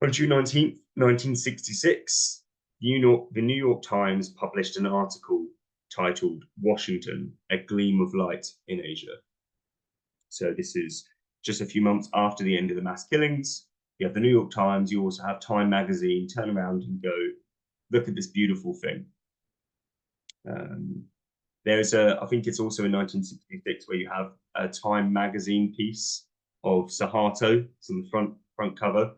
On June 19th, 1966, the New York Times published an article titled "Washington, a Gleam of Light in Asia." So this is just a few months after the end of the mass killings. You have the New York Times, you also have Time magazine turn around and go, look at this beautiful thing. There's I think it's also in 1966 where you have a Time magazine piece of Suharto. It's on the front cover,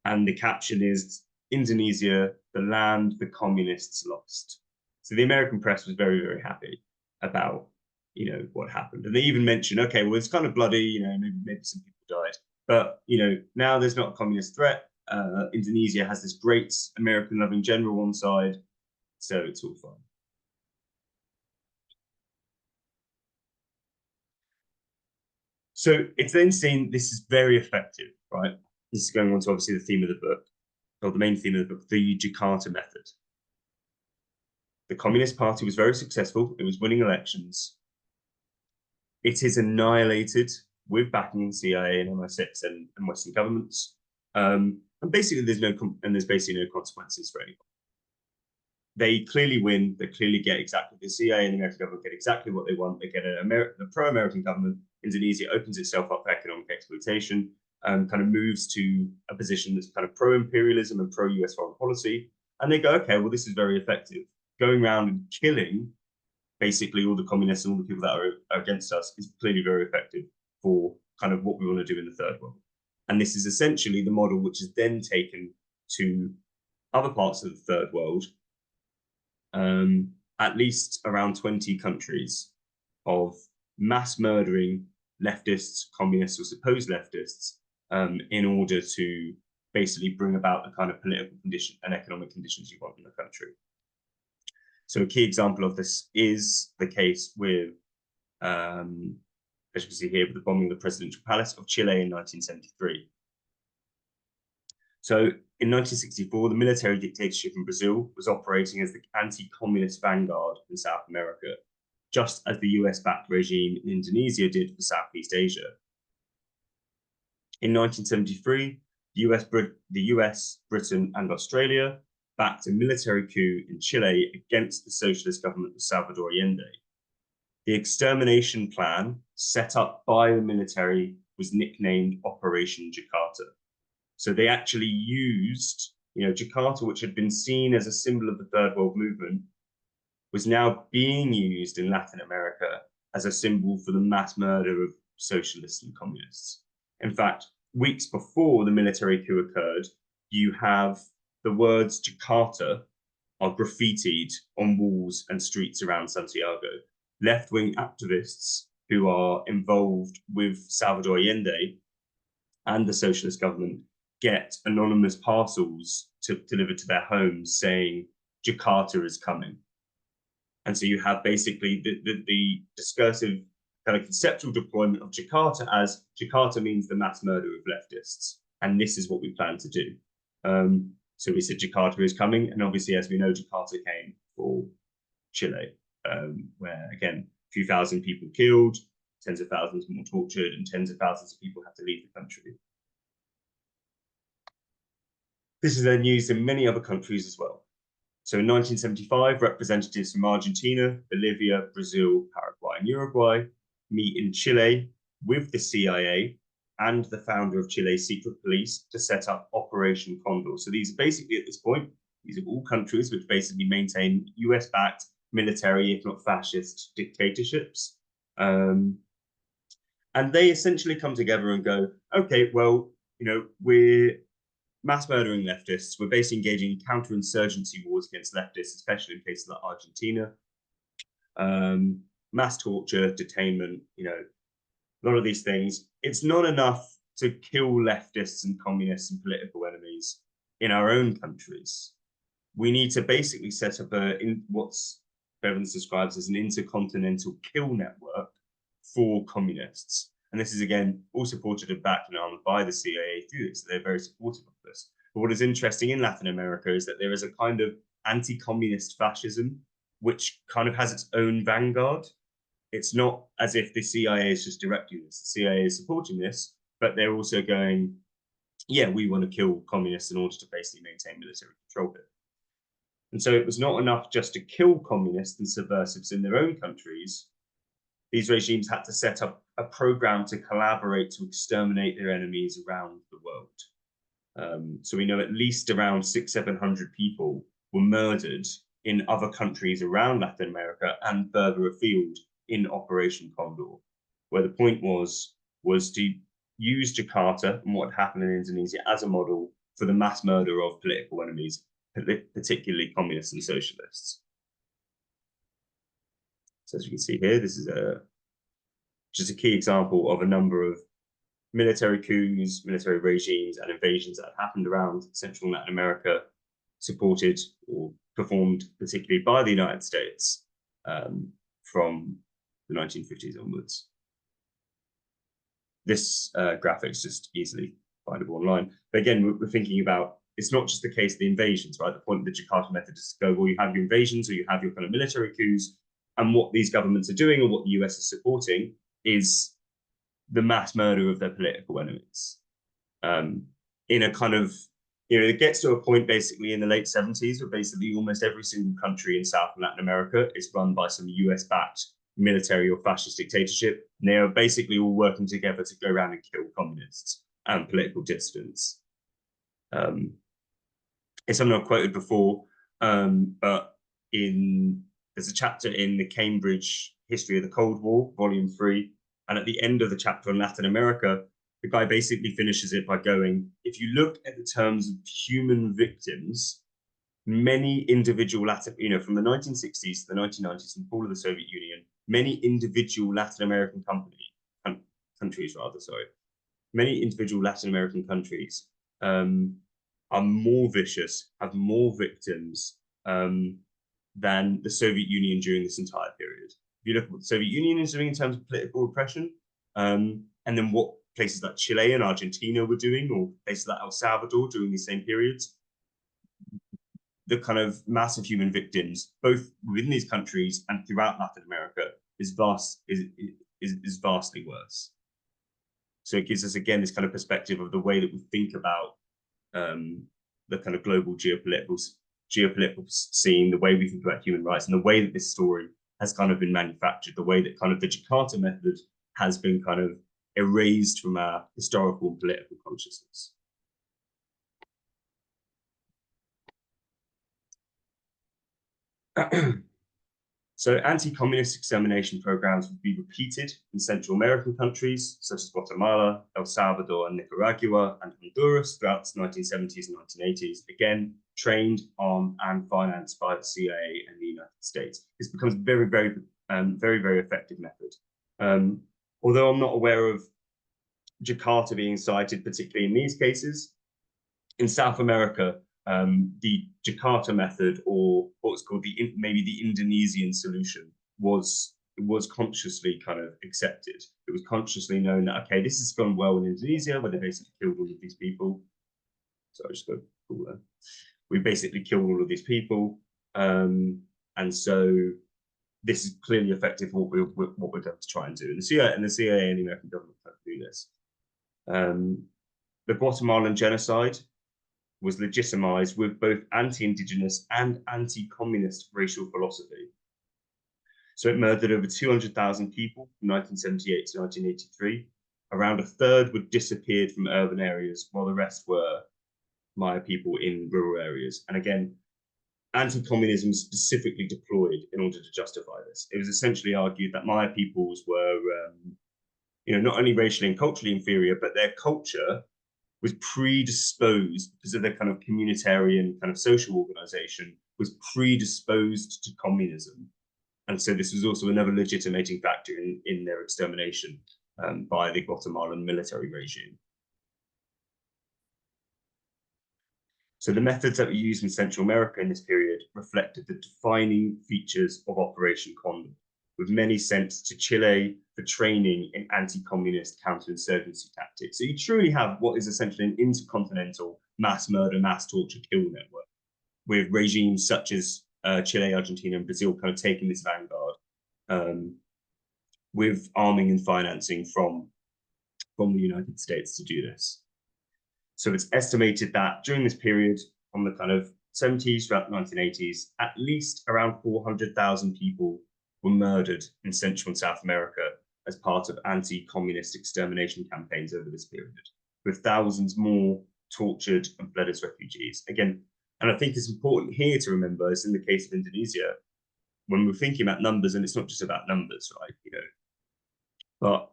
and the caption is Indonesia, the land the communists lost. So the American press was very, very happy about, what happened. And they even mentioned, okay, well, it's kind of bloody, maybe some people died. But, now there's not a communist threat. Indonesia has this great American-loving general on side, so it's all fine. So it's then seen this is very effective, right? This is going on to obviously the theme of the book, or the main theme of the book, the Jakarta Method. The Communist Party was very successful. It was winning elections. It is annihilated with backing in CIA and MI6 and Western governments. And basically, there's basically no consequences for anyone. They clearly win. They clearly get exactly the CIA and the American government get exactly what they want. They get a pro-American government. Indonesia opens itself up for economic exploitation, kind of moves to a position that's kind of pro-imperialism and pro-US foreign policy. And they go, okay, well, this is very effective. Going around and killing basically all the communists and all the people that are against us is clearly very effective for kind of what we want to do in the third world. And this is essentially the model which is then taken to other parts of the third world, at least around 20 countries, of mass murdering leftists, communists, or supposed leftists, in order to basically bring about the kind of political condition and economic conditions you want in the country. So a key example of this is the case with, as you can see here, with the bombing of the presidential palace of Chile in 1973. So in 1964, the military dictatorship in Brazil was operating as the anti-communist vanguard in South America, just as the US-backed regime in Indonesia did for Southeast Asia. In 1973, the US, Britain, and Australia backed a military coup in Chile against the socialist government of Salvador Allende. The extermination plan set up by the military was nicknamed Operation Jakarta. So they actually used, Jakarta, which had been seen as a symbol of the Third World Movement, was now being used in Latin America as a symbol for the mass murder of socialists and communists. In fact, weeks before the military coup occurred, you have the words Jakarta are graffitied on walls and streets around Santiago. Left-wing activists who are involved with Salvador Allende and the socialist government get anonymous parcels delivered to their homes saying Jakarta is coming. And so you have basically the discursive kind of conceptual deployment of Jakarta as Jakarta means the mass murder of leftists. And this is what we plan to do. So we said Jakarta is coming. And obviously, as we know, Jakarta came for Chile, where, again, a few thousand people killed, tens of thousands more tortured, and tens of thousands of people had to leave the country. This is then used in many other countries as well. So in 1975, representatives from Argentina, Bolivia, Brazil, Paraguay, and Uruguay meet in Chile with the CIA and the founder of Chile's secret police to set up Operation Condor. So these are basically, at this point, these are all countries which basically maintain US-backed military, if not fascist, dictatorships. And they essentially come together and go, okay, well, we're mass murdering leftists. We're basically engaging in counterinsurgency wars against leftists, especially in places like Argentina. Mass torture, detainment, a lot of these things. It's not enough to kill leftists and communists and political enemies in our own countries. We need to basically set up what's Bevins describes as an intercontinental kill network for communists. And this is, again, all supported and backed and armed by the CIA through this. So they're very supportive of this. But what is interesting in Latin America is that there is a kind of anti-communist fascism, which kind of has its own vanguard. It's not as if the CIA is just directing this. The CIA is supporting this, but they're also going, yeah, we want to kill communists in order to basically maintain military control here. And so it was not enough just to kill communists and subversives in their own countries. these regimes had to set up a program to collaborate to exterminate their enemies around the world. So we know at least around 600-700 people were murdered in other countries around Latin America and further afield in Operation Condor, where the point was to use Jakarta and what happened in Indonesia as a model for the mass murder of political enemies, particularly communists and socialists. So as you can see here, this is just a key example of a number of military coups, military regimes, and invasions that happened around Central and Latin America, supported or performed particularly by the United States from the 1950s onwards. This graphic is just easily findable online. But again, we're thinking about, it's not just the case of the invasions, right? The point of the Jakarta Method is to go, well, you have your invasions or you have your kind of military coups, and what these governments are doing or what the US is supporting is the mass murder of their political enemies. In a kind of, it gets to a point basically in the late 70s where basically almost every single country in South and Latin America is run by some US-backed military or fascist dictatorship. And they are basically all working together to go around and kill communists and political dissidents. It's something I've quoted before, but there's a chapter in the Cambridge History of the Cold War, Volume 3, and at the end of the chapter on Latin America, the guy basically finishes it by going, if you look at the terms of human victims, many individual from the 1960s to the 1990s and fall of the Soviet Union, many individual Latin American countries, many individual Latin American countries are more vicious, have more victims than the Soviet Union during this entire period. If you look at what the Soviet Union is doing in terms of political repression, and then what places like Chile and Argentina were doing, or places like El Salvador during these same periods, the kind of massive human victims, both within these countries and throughout Latin America, is vastly worse. So it gives us, again, this kind of perspective of the way that we think about the kind of global geopolitical scene, the way we think about human rights, and the way that this story has kind of been manufactured, the way that kind of the Jakarta Method has been kind of erased from our historical and political consciousness. So anti-communist extermination programs would be repeated in Central American countries such as Guatemala, El Salvador, and Nicaragua, and Honduras throughout the 1970s and 1980s. Again, trained on and financed by the CIA and the United States. This becomes very, very, very effective method. Although I'm not aware of Jakarta being cited particularly in these cases, in South America, the Jakarta method, or what's called maybe the Indonesian solution, was consciously kind of accepted. It was consciously known that, okay, this has gone well in Indonesia, where they basically killed all of these people. So I just go cool there. We basically killed all of these people, and so this is clearly effective for what we're going to try and do. And the CIA and the American government can't do this. The Guatemalan genocide was legitimized with both anti-indigenous and anti-communist racial philosophy. So it murdered over 200,000 people from 1978 to 1983. Around a third were disappeared from urban areas, while the rest were Maya people in rural areas. And again, anti-communism specifically deployed in order to justify this. It was essentially argued that Maya peoples were, not only racially and culturally inferior, but their culture was predisposed, because of their kind of communitarian kind of social organization, was predisposed to communism. And so this was also another legitimating factor in their extermination by the Guatemalan military regime. So the methods that were used in Central America in this period reflected the defining features of Operation Condor, with many sent to Chile for training in anti-communist counterinsurgency tactics. So you truly have what is essentially an intercontinental mass murder, mass torture, kill network, with regimes such as Chile, Argentina, and Brazil kind of taking this vanguard, with arming and financing from the United States to do this. So it's estimated that during this period, from the kind of 70s throughout the 1980s, at least around 400,000 people were murdered in Central and South America as part of anti-communist extermination campaigns over this period, with thousands more tortured and fled as refugees. Again, and I think it's important here to remember, as in the case of Indonesia, when we're thinking about numbers, and it's not just about numbers, right? But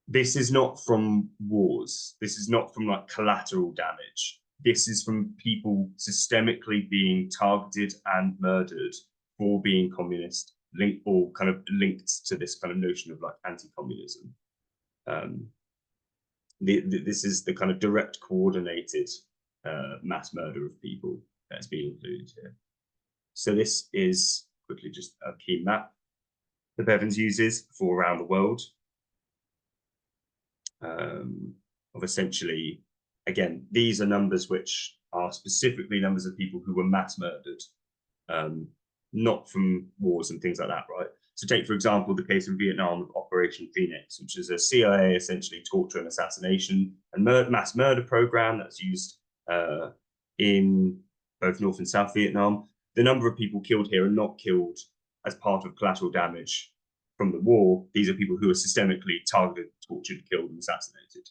this is not from wars. This is not from like collateral damage. This is from people systemically being targeted and murdered for being communist, linked or kind of linked to this kind of notion of like anti-communism. This is the kind of direct coordinated mass murder of people that's being included here. So this is quickly just a key map that Bevins uses for around the world. Of essentially, again, these are numbers which are specifically numbers of people who were mass murdered, not from wars and things like that, right? So take, for example, the case in Vietnam of Operation Phoenix, which is a CIA essentially torture and assassination and mass murder program that's used in both North and South Vietnam. The number of people killed here are not killed as part of collateral damage from the war. These are people who are systemically targeted, tortured, killed, and assassinated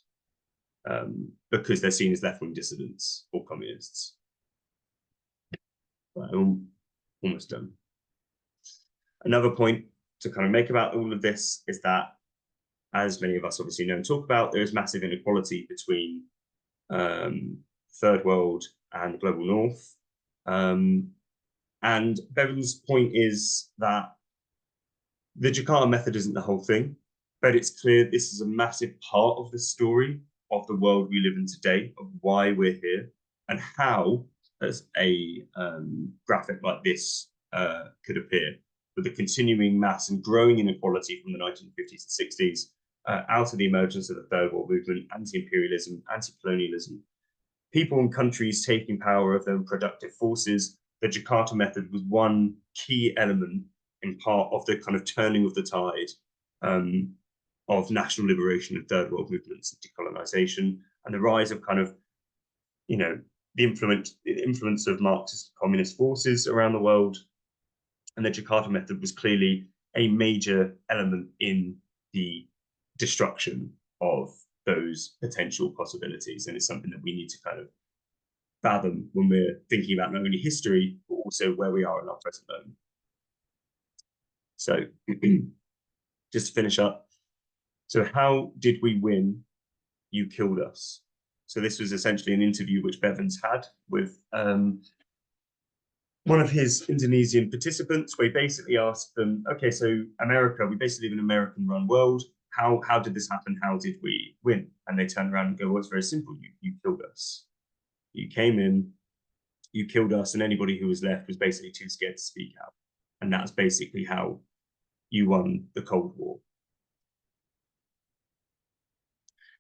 because they're seen as left-wing dissidents or communists. Right, I'm almost done. Another point to kind of make about all of this is that, as many of us obviously know and talk about, there is massive inequality between third world and the global north. And Bevins' point is that the Jakarta Method isn't the whole thing, but it's clear this is a massive part of the story of the world we live in today, of why we're here, and how, as a graphic like this could appear, with the continuing mass and growing inequality from the 1950s and 60s, out of the emergence of the Third World Movement, anti-imperialism, anti-colonialism, people and countries taking power of their own productive forces. The Jakarta Method was one key element in part of the kind of turning of the tide of national liberation and third world movements and decolonization, and the rise of kind of, the influence of Marxist communist forces around the world. And the Jakarta Method was clearly a major element in the destruction of those potential possibilities. And it's something that we need to kind of fathom when we're thinking about not only history, but also where we are in our present moment. So just to finish up, so how did we win? You killed us. So this was essentially an interview which Bevins had with one of his Indonesian participants, where he basically asked them, okay, so America, we basically live in an American-run world. How did this happen? How did we win? And they turned around and go, well, it's very simple. You killed us. You came in, you killed us, and anybody who was left was basically too scared to speak out. And that's basically how you won the Cold War.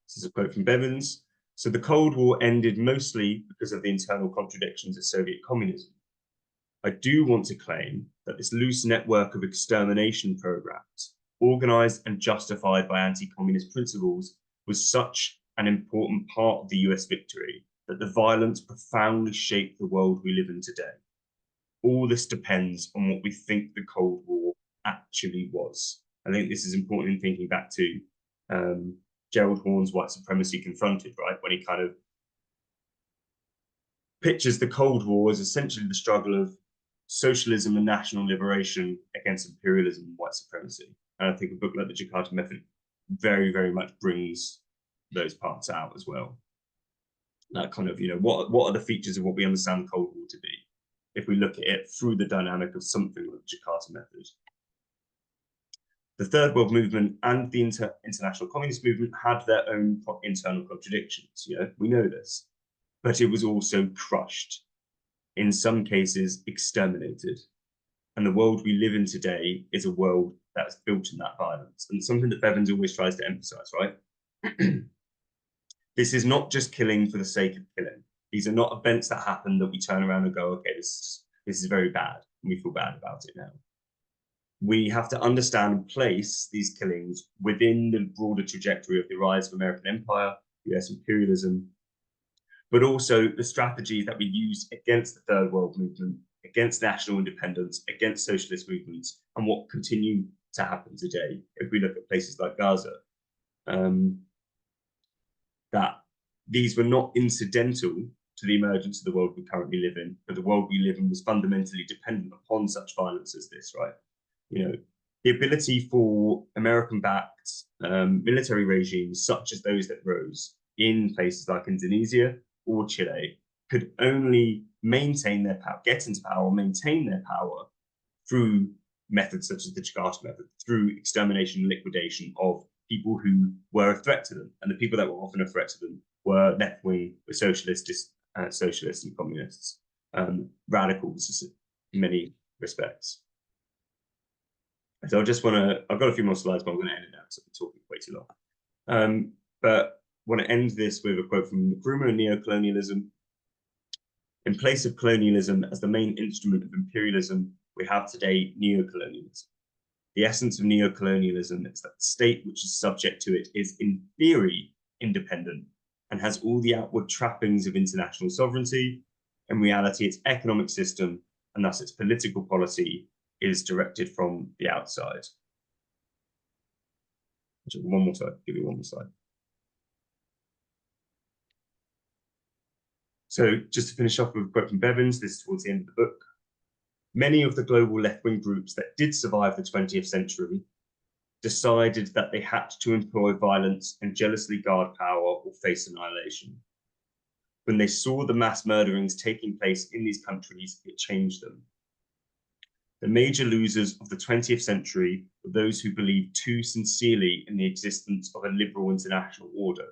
This is a quote from Bevins. So the Cold War ended mostly because of the internal contradictions of Soviet communism. I do want to claim that this loose network of extermination programs, organized and justified by anti-communist principles, was such an important part of the US victory that the violence profoundly shaped the world we live in today. All this depends on what we think the Cold War actually was. I think this is important in thinking back to Gerald Horne's White Supremacy Confronted, right? When he kind of pictures the Cold War as essentially the struggle of socialism and national liberation against imperialism and white supremacy. And I think a book like the Jakarta Method very, very much brings those parts out as well. That kind of, what are the features of what we understand the Cold War to be, if we look at it through the dynamic of something like the Jakarta Method. The Third World Movement and the International Communist Movement had their own internal contradictions. We know this, but it was also crushed, in some cases exterminated. And the world we live in today is a world that's built in that violence. And something that Bevins always tries to emphasize, right? This is not just killing for the sake of killing. These are not events that happen that we turn around and go, okay, this is very bad, and we feel bad about it now. We have to understand and place these killings within the broader trajectory of the rise of American empire, US imperialism, but also the strategies that we use against the Third World Movement against national independence, against socialist movements, and what continue to happen today, if we look at places like Gaza, that these were not incidental to the emergence of the world we currently live in, but the world we live in was fundamentally dependent upon such violence as this, right? You know, the ability for American-backed military regimes, such as those that rose in places like Indonesia or Chile, could only maintain their power, get into power, maintain their power through methods such as the Jakarta Method, through extermination and liquidation of people who were a threat to them. And the people that were often a threat to them were left-wing, were socialists and communists, radicals in many respects. So I just want to, I've got a few more slides, but I'm going to end it now because I've been talking way too long. But I want to end this with a quote from Nkrumah and Neocolonialism. In place of colonialism as the main instrument of imperialism, we have today neocolonialism. The essence of neocolonialism is that the state which is subject to it is in theory independent and has all the outward trappings of international sovereignty. In reality, its economic system and thus its political policy is directed from the outside. One more slide, give me one more slide. So just to finish off with a quote from Bevins, this is towards the end of the book. Many of the global left-wing groups that did survive the 20th century decided that they had to employ violence and jealously guard power or face annihilation. When they saw the mass murderings taking place in these countries, it changed them. The major losers of the 20th century were those who believed too sincerely in the existence of a liberal international order,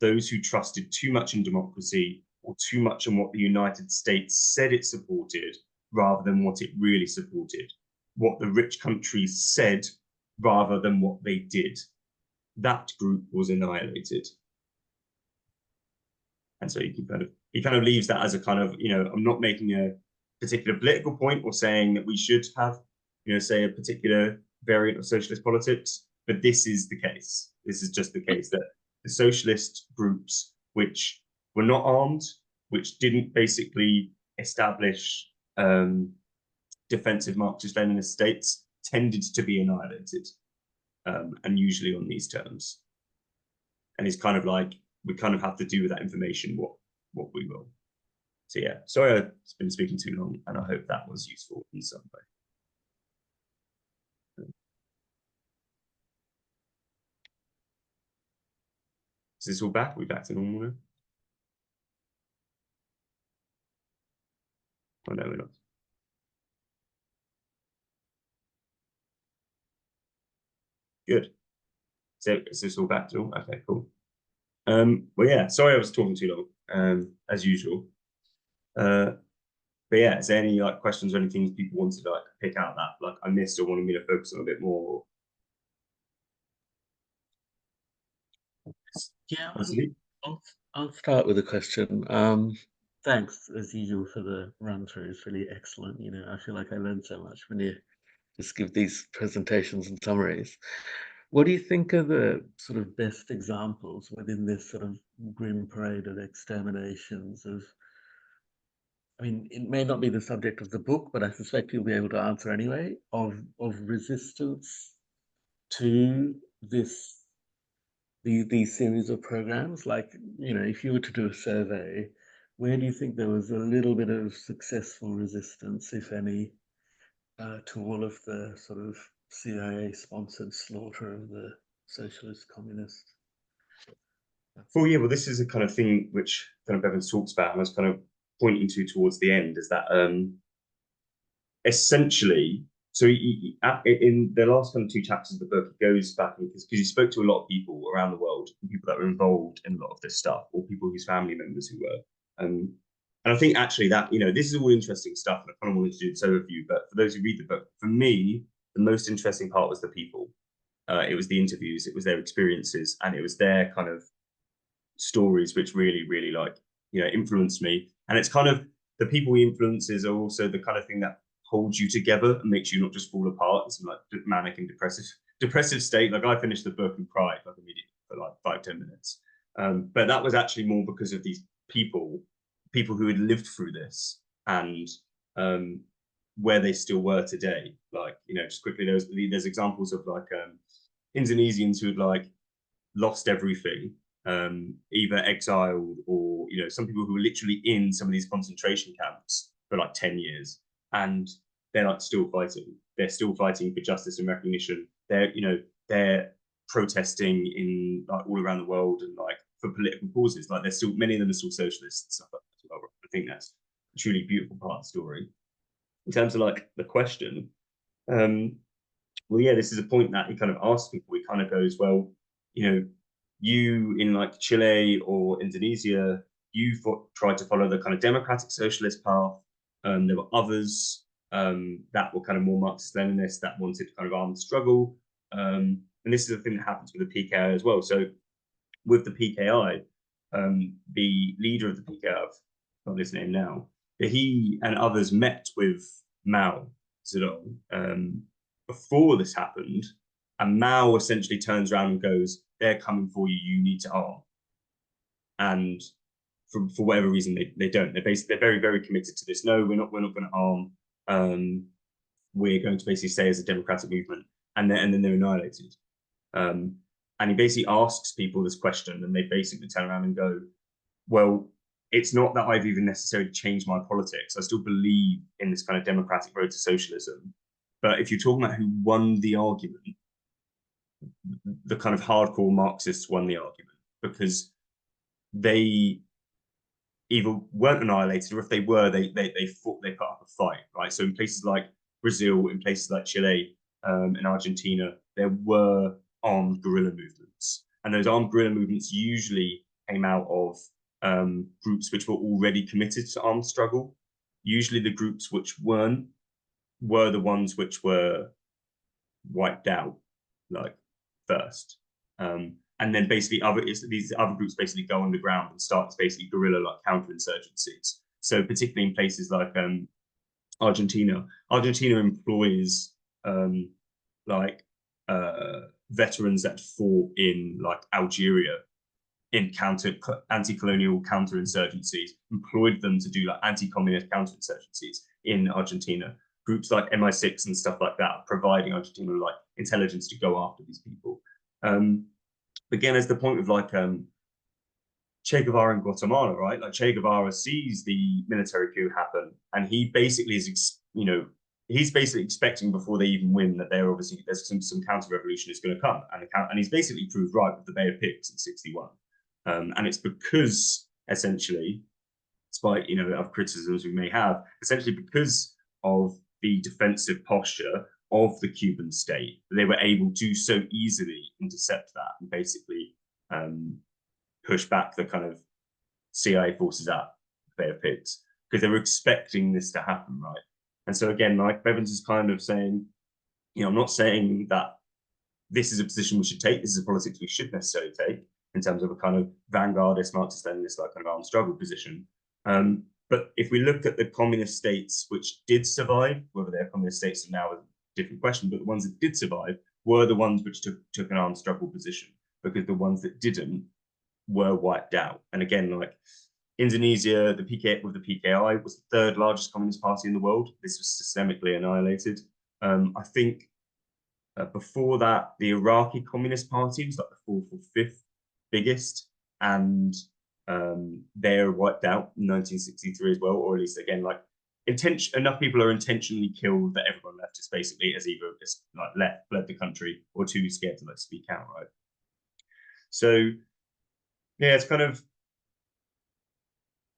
those who trusted too much in democracy or too much in what the United States said it supported rather than what it really supported, what the rich countries said rather than what they did. That group was annihilated. And so he kind of leaves that as a kind of, I'm not making a particular political point or saying that we should have, say a particular variant of socialist politics, but this is the case. This is just the case that the socialist groups, which were not armed, which didn't basically establish defensive Marxist-Leninist states, tended to be annihilated, and usually on these terms. And it's kind of like, we kind of have to do with that information what we will. So yeah, sorry I've been speaking too long, and I hope that was useful in some way. Is this all back? Are we back to normal now? Oh no, we're not. Good. So is this all back to normal? Okay, cool. Well, yeah, sorry I was talking too long, as usual. But yeah, is there any questions or anything people wanted to pick out that I missed or wanted me to focus on a bit more? Yeah, I'll start with a question. Thanks as usual for the run through. It's really excellent. I feel like I learned so much when you just give these presentations and summaries. What do you think are the sort of best examples within this sort of grim parade of exterminations I mean, it may not be the subject of the book, but I suspect you'll be able to answer anyway, of resistance to these series of programs? Like, if you were to do a survey, where do you think there was a little bit of successful resistance, if any, to all of the sort of CIA-sponsored slaughter of the socialist communists? Well, yeah, well, this is a kind of thing which kind of Bevins talks about, and I was kind of pointing to towards the end, is that essentially, so in the last kind of two chapters of the book, it goes back because he spoke to a lot of people around the world, people that were involved in a lot of this stuff, or people whose family members who were. And I think actually that, this is all interesting stuff, and I kind of wanted to do this overview, but for those who read the book, for me, the most interesting part was the people. It was the interviews, it was their experiences, and it was their kind of stories which really, really influenced me. And it's kind of the people he influences are also the kind of thing that holds you together and makes you not just fall apart in some manic and depressive state. Like I finished the book and cried immediately for 5-10 minutes. But that was actually more because of these people who had lived through this and where they still were today. Like, just quickly, there's examples of like Indonesians who had like lost everything, either exiled or some people who were literally in some of these concentration camps for like 10 years, and they're like still fighting. They're still fighting for justice and recognition. They're protesting in like all around the world and like for political causes. Like many of them are still socialists and stuff like that as well. I think that's a truly beautiful part of the story. In terms of like the question, well, yeah, this is a point that he kind of asks people. He kind of goes, well, you in like Chile or Indonesia, you tried to follow the kind of democratic socialist path. There were others that were kind of more Marxist-Leninist that wanted kind of armed struggle. And this is the thing that happens with the PKI as well. So with the PKI, the leader of the PKI, I've got his name now, he and others met with Mao Zedong before this happened, and Mao essentially turns around and goes, "They're coming for you. You need to arm." And for whatever reason, they don't. They're very, very committed to this. No, we're not going to arm. We're going to basically stay as a democratic movement, and then they're annihilated. And he basically asks people this question, and they basically turn around and go, "Well, it's not that I've even necessarily changed my politics. I still believe in this kind of democratic road to socialism. But if you're talking about who won the argument, the kind of hardcore Marxists won the argument, because they either weren't annihilated, or if they were, they fought, they put up a fight, right? So in places like Brazil, in places like Chile, and Argentina, there were armed guerrilla movements, and those armed guerrilla movements usually came out of groups which were already committed to armed struggle. Usually, the groups which weren't were the ones which were wiped out, like first. And then basically these other groups basically go underground and start basically guerrilla like counterinsurgencies. So particularly in places like Argentina employs veterans that fought in like Algeria in anti-colonial counterinsurgencies, employed them to do like anti-communist counterinsurgencies in Argentina. Groups like MI6 and stuff like that, providing Argentina like intelligence to go after these people. Again, as the point of like Che Guevara in Guatemala, right? Like Che Guevara sees the military coup happen, and he basically is, he's basically expecting before they even win that there's some counter revolution is going to come, and he's basically proved right with the Bay of Pigs in '61, and it's because essentially, despite of criticisms we may have, essentially because of the defensive posture of the Cuban state, they were able to so easily intercept that and basically push back the kind of CIA forces at the Bay of Pigs, because they were expecting this to happen, right? And so again, like Bevins is kind of saying, I'm not saying that this is a position we should take, this is a politics we should necessarily take in terms of a kind of vanguardist, Marxist-Leninist, like kind of armed struggle position. But if we look at the communist states which did survive, whether they're communist states are now a different question, but the ones that did survive were the ones which took an armed struggle position, because the ones that didn't were wiped out. And again, like Indonesia, the PKI was the third largest communist party in the world. This was systemically annihilated. I think before that, the Iraqi Communist Party was like the fourth or fifth biggest, and they're wiped out in 1963 as well, or at least again, like enough people are intentionally killed that everyone left is basically as either just like fled the country or too scared to like speak out, right? So yeah, it's kind of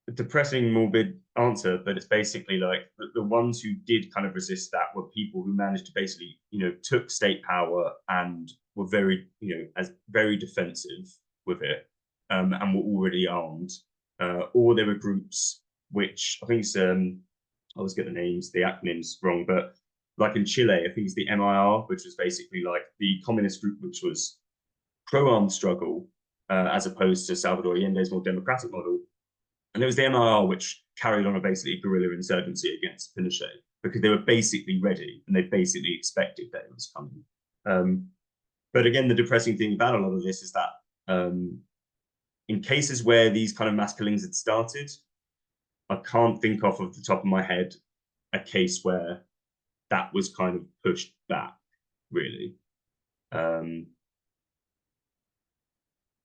a depressing, morbid answer, but it's basically like the ones who did kind of resist that were people who managed to basically, took state power and were very, as very defensive with it, and were already armed, or there were groups which I think it's I always get the acronyms wrong, but like in Chile, I think it's the MIR, which was basically like the communist group which was pro-armed struggle, as opposed to Salvador Allende's more democratic model. And it was the MIR which carried on a basically guerrilla insurgency against Pinochet, because they were basically ready and they basically expected that it was coming. But again, the depressing thing about a lot of this is that in cases where these kind of mass killings had started, I can't think off the top of my head a case where that was kind of pushed back, really. One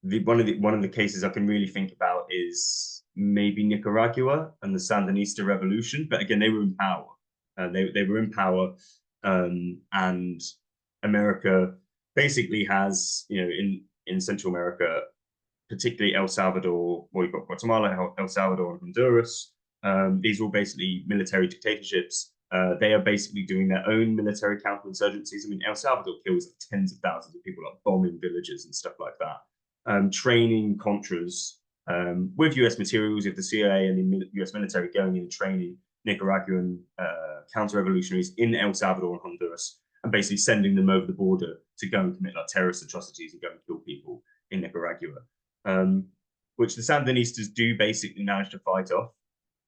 of the cases I can really think about is maybe Nicaragua and the Sandinista revolution. But again, they were in power. They were in power, and America basically has, you know, in Central America, particularly El Salvador, well, you've got Guatemala, El Salvador, and Honduras. These are all basically military dictatorships. They are basically doing their own military counterinsurgencies. I mean, El Salvador kills tens of thousands of people, like bombing villages and stuff like that. Training Contras with US materials, if the CIA and the US military going in and training Nicaraguan counter-revolutionaries in El Salvador and Honduras, and basically sending them over the border to go and commit like terrorist atrocities and go and kill people in Nicaragua, which the Sandinistas do basically manage to fight off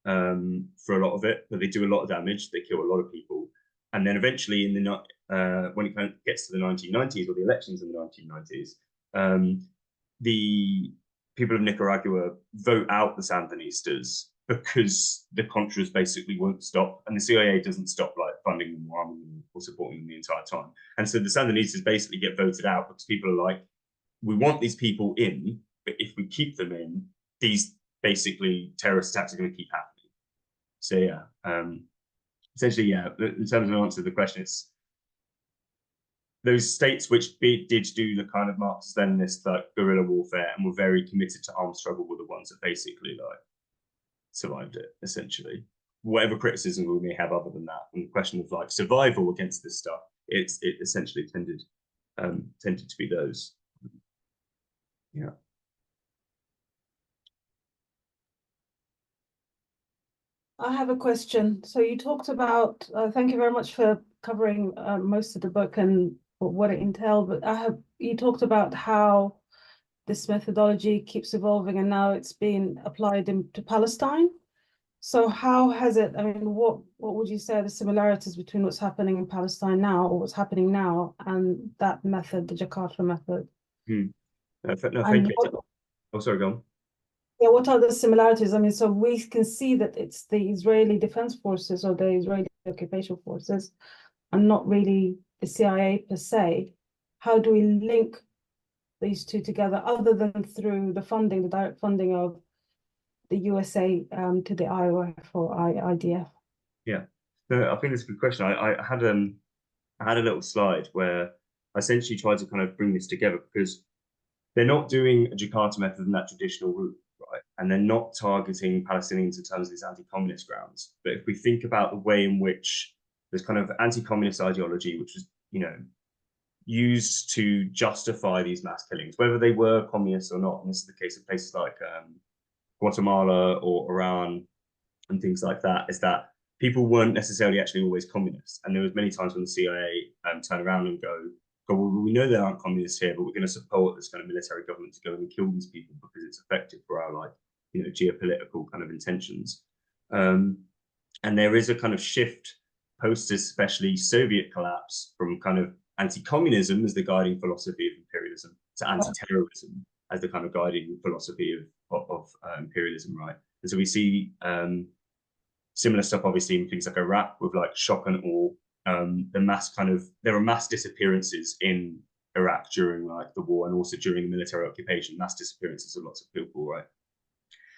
for a lot of it, but they do a lot of damage. They kill a lot of people, and then eventually, in the when it kind of gets to the 1990s or the elections in the 1990s, the people of Nicaragua vote out the Sandinistas because the Contras basically won't stop, and the CIA doesn't stop like funding them or arming them or supporting them the entire time. And so the Sandinistas basically get voted out because people are like, we want these people in, but if we keep them in, these basically terrorist attacks are going to keep happening. So yeah, essentially, yeah, in terms of an answer to the question, it's those states which did do the kind of Marxist-Leninist like guerrilla warfare and were very committed to armed struggle were the ones that basically like survived it, essentially. Whatever criticism we may have other than that, and the question of like survival against this stuff, it essentially tended to be those. Yeah. I have a question. So you talked about, thank you very much for covering most of the book and what it entailed, but you talked about how this methodology keeps evolving and now it's being applied to Palestine. So how has it, I mean, what would you say are the similarities between what's happening in Palestine now or what's happening now and that method, the Jakarta method? No, thank you. Oh, sorry, go on. Yeah, what are the similarities? I mean, so we can see that it's the Israeli Defense Forces or the Israeli occupation forces and not really the CIA per se. How do we link these two together other than through the funding, the direct funding of the USA to the IOF or IDF? Yeah, no, I think that's a good question. I had a little slide where I essentially tried to kind of bring this together because they're not doing a Jakarta method in that traditional route, right? And they're not targeting Palestinians in terms of these anti-communist grounds. But if we think about the way in which there's kind of anti-communist ideology, which was, you know, used to justify these mass killings, whether they were communists or not, and this is the case of places like Guatemala or Iran and things like that, is that people weren't necessarily actually always communists. And there was many times when the CIA turn around and go, well, we know there aren't communists here, but we're going to support this kind of military government to go and kill these people because it's effective for our, like, you know, geopolitical kind of intentions. And there is a kind of shift post especially Soviet collapse from kind of anti-communism as the guiding philosophy of imperialism to anti-terrorism as the kind of guiding philosophy of imperialism, right? And so we see similar stuff, obviously, in things like Iraq with like shock and awe. There were mass disappearances in Iraq during like the war and also during the military occupation, mass disappearances of lots of people, right?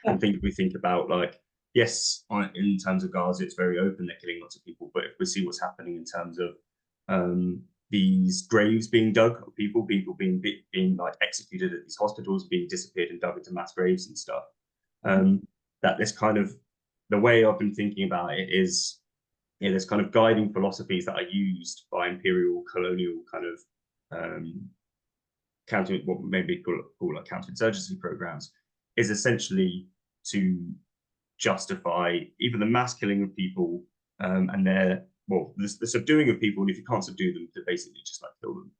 Yeah. And we think about like, yes, in terms of Gaza, it's very open, they're killing lots of people, but if we see what's happening in terms of these graves being dug of people being like executed at these hospitals, being disappeared and dug into mass graves and stuff, that this kind of, the way I've been thinking about it is, you know, there's kind of guiding philosophies that are used by imperial colonial kind of what maybe call like counterinsurgency programs, is essentially to justify either the mass killing of people and the subduing of people, and if you can't subdue them, to basically just like kill them.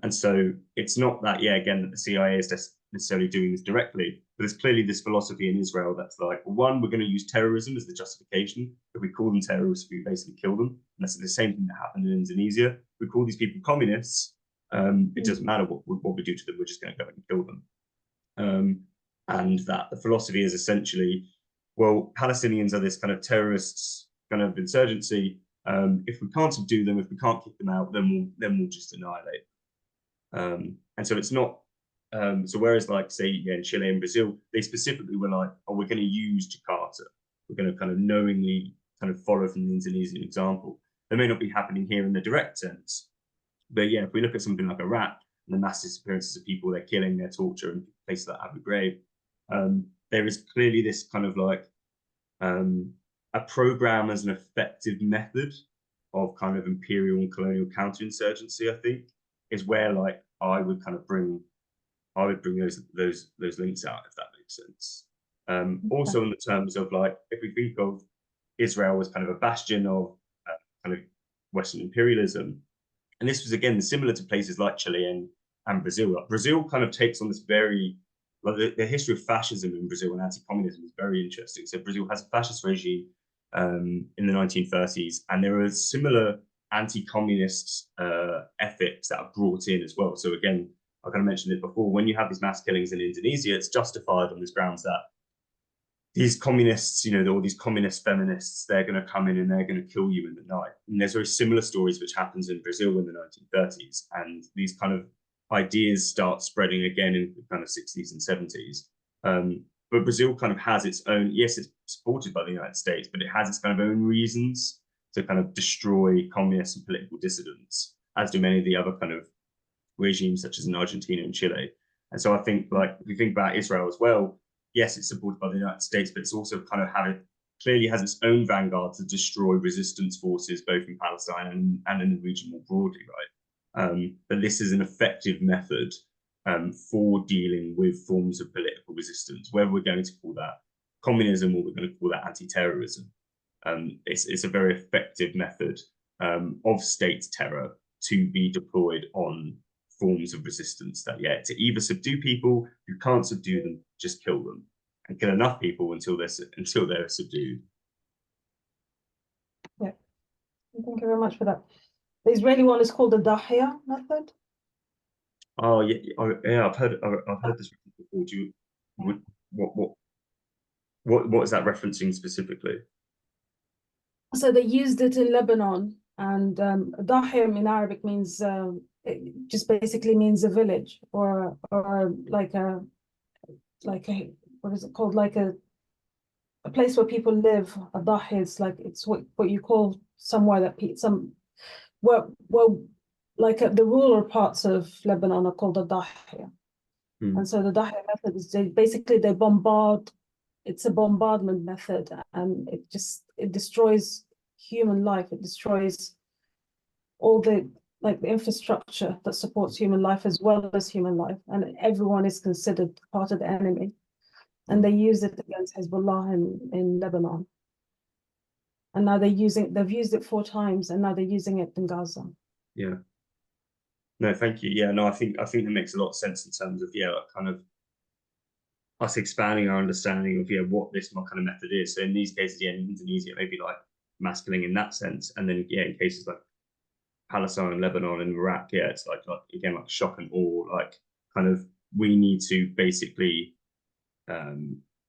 And so it's not that, yeah, again, that the CIA is necessarily doing this directly, but there's clearly this philosophy in Israel that's like, well, one, we're going to use terrorism as the justification. If we call them terrorists, we basically kill them. And that's the same thing that happened in Indonesia. We call these people communists. It doesn't matter what we do to them. We're just going to go and kill them. And that the philosophy is essentially, well, Palestinians are this kind of terrorists kind of insurgency. If we can't subdue them, if we can't kick them out, then we'll just annihilate. And so it's not. So whereas like say in Chile and Brazil, they specifically were like, oh, we're going to use Jakarta. We're going to kind of knowingly kind of follow from the Indonesian example. That may not be happening here in the direct sense, but yeah, if we look at something like Iraq and the mass disappearances of people, they're killing, their torture, in places like Abu Ghraib, there is clearly this kind of like a program as an effective method of kind of imperial and colonial counterinsurgency. I think is where like I would bring those links out, if that makes sense. Also in the terms of like, if we think of Israel as kind of a bastion of kind of Western imperialism, and this was again similar to places like Chile and Brazil. Like Brazil kind of takes on this very, like the history of fascism in Brazil and anti-communism is very interesting. So Brazil has a fascist regime in the 1930s, and there are similar anti-communist ethics that are brought in as well. So again, I kind of mentioned it before, when you have these mass killings in Indonesia, it's justified on this grounds that these communists, or these communist feminists, they're going to come in and they're going to kill you in the night. And there's very similar stories which happens in Brazil in the 1930s. And these kind of ideas start spreading again in the kind of 60s and 70s. But Brazil kind of has its own, yes, it's supported by the United States, but it has its kind of own reasons to kind of destroy communists and political dissidents, as do many of the other kind of regimes such as in Argentina and Chile. And so I think, like, if you think about Israel as well, yes, it's supported by the United States, but it's also kind of clearly has its own vanguard to destroy resistance forces, both in Palestine and in the region more broadly, right? But this is an effective method for dealing with forms of political resistance, whether we're going to call that communism or we're going to call that anti-terrorism. It's a very effective method of state terror to be deployed on forms of resistance that, to either subdue people. You can't subdue them, just kill them, and kill enough people until they're subdued. Yeah, thank you very much for that. The Israeli one is called the Dahya method. Oh yeah, I've heard this before. Do you what is that referencing specifically? So they used it in Lebanon, and Dahya in Arabic means it just basically means a village or like a what is it called, like a place where people live. A Dahya is like, it's what you call somewhere that the rural parts of Lebanon are called a Dahya. And so the Dahya method is they bombard. It's a bombardment method, and it destroys human life. It destroys all the infrastructure that supports human life as well as human life, and everyone is considered part of the enemy. And they use it against Hezbollah in Lebanon. And now they've used it 4 times, and now they're using it in Gaza. Yeah. No, thank you. Yeah, no, I think that makes a lot of sense in terms of kind of us expanding our understanding of what this kind of method is. So in these cases, in Indonesia, maybe like mass killing in that sense, and then in cases like Palestine, Lebanon, and Iraq, it's like again like shock and awe. Like kind of we need to basically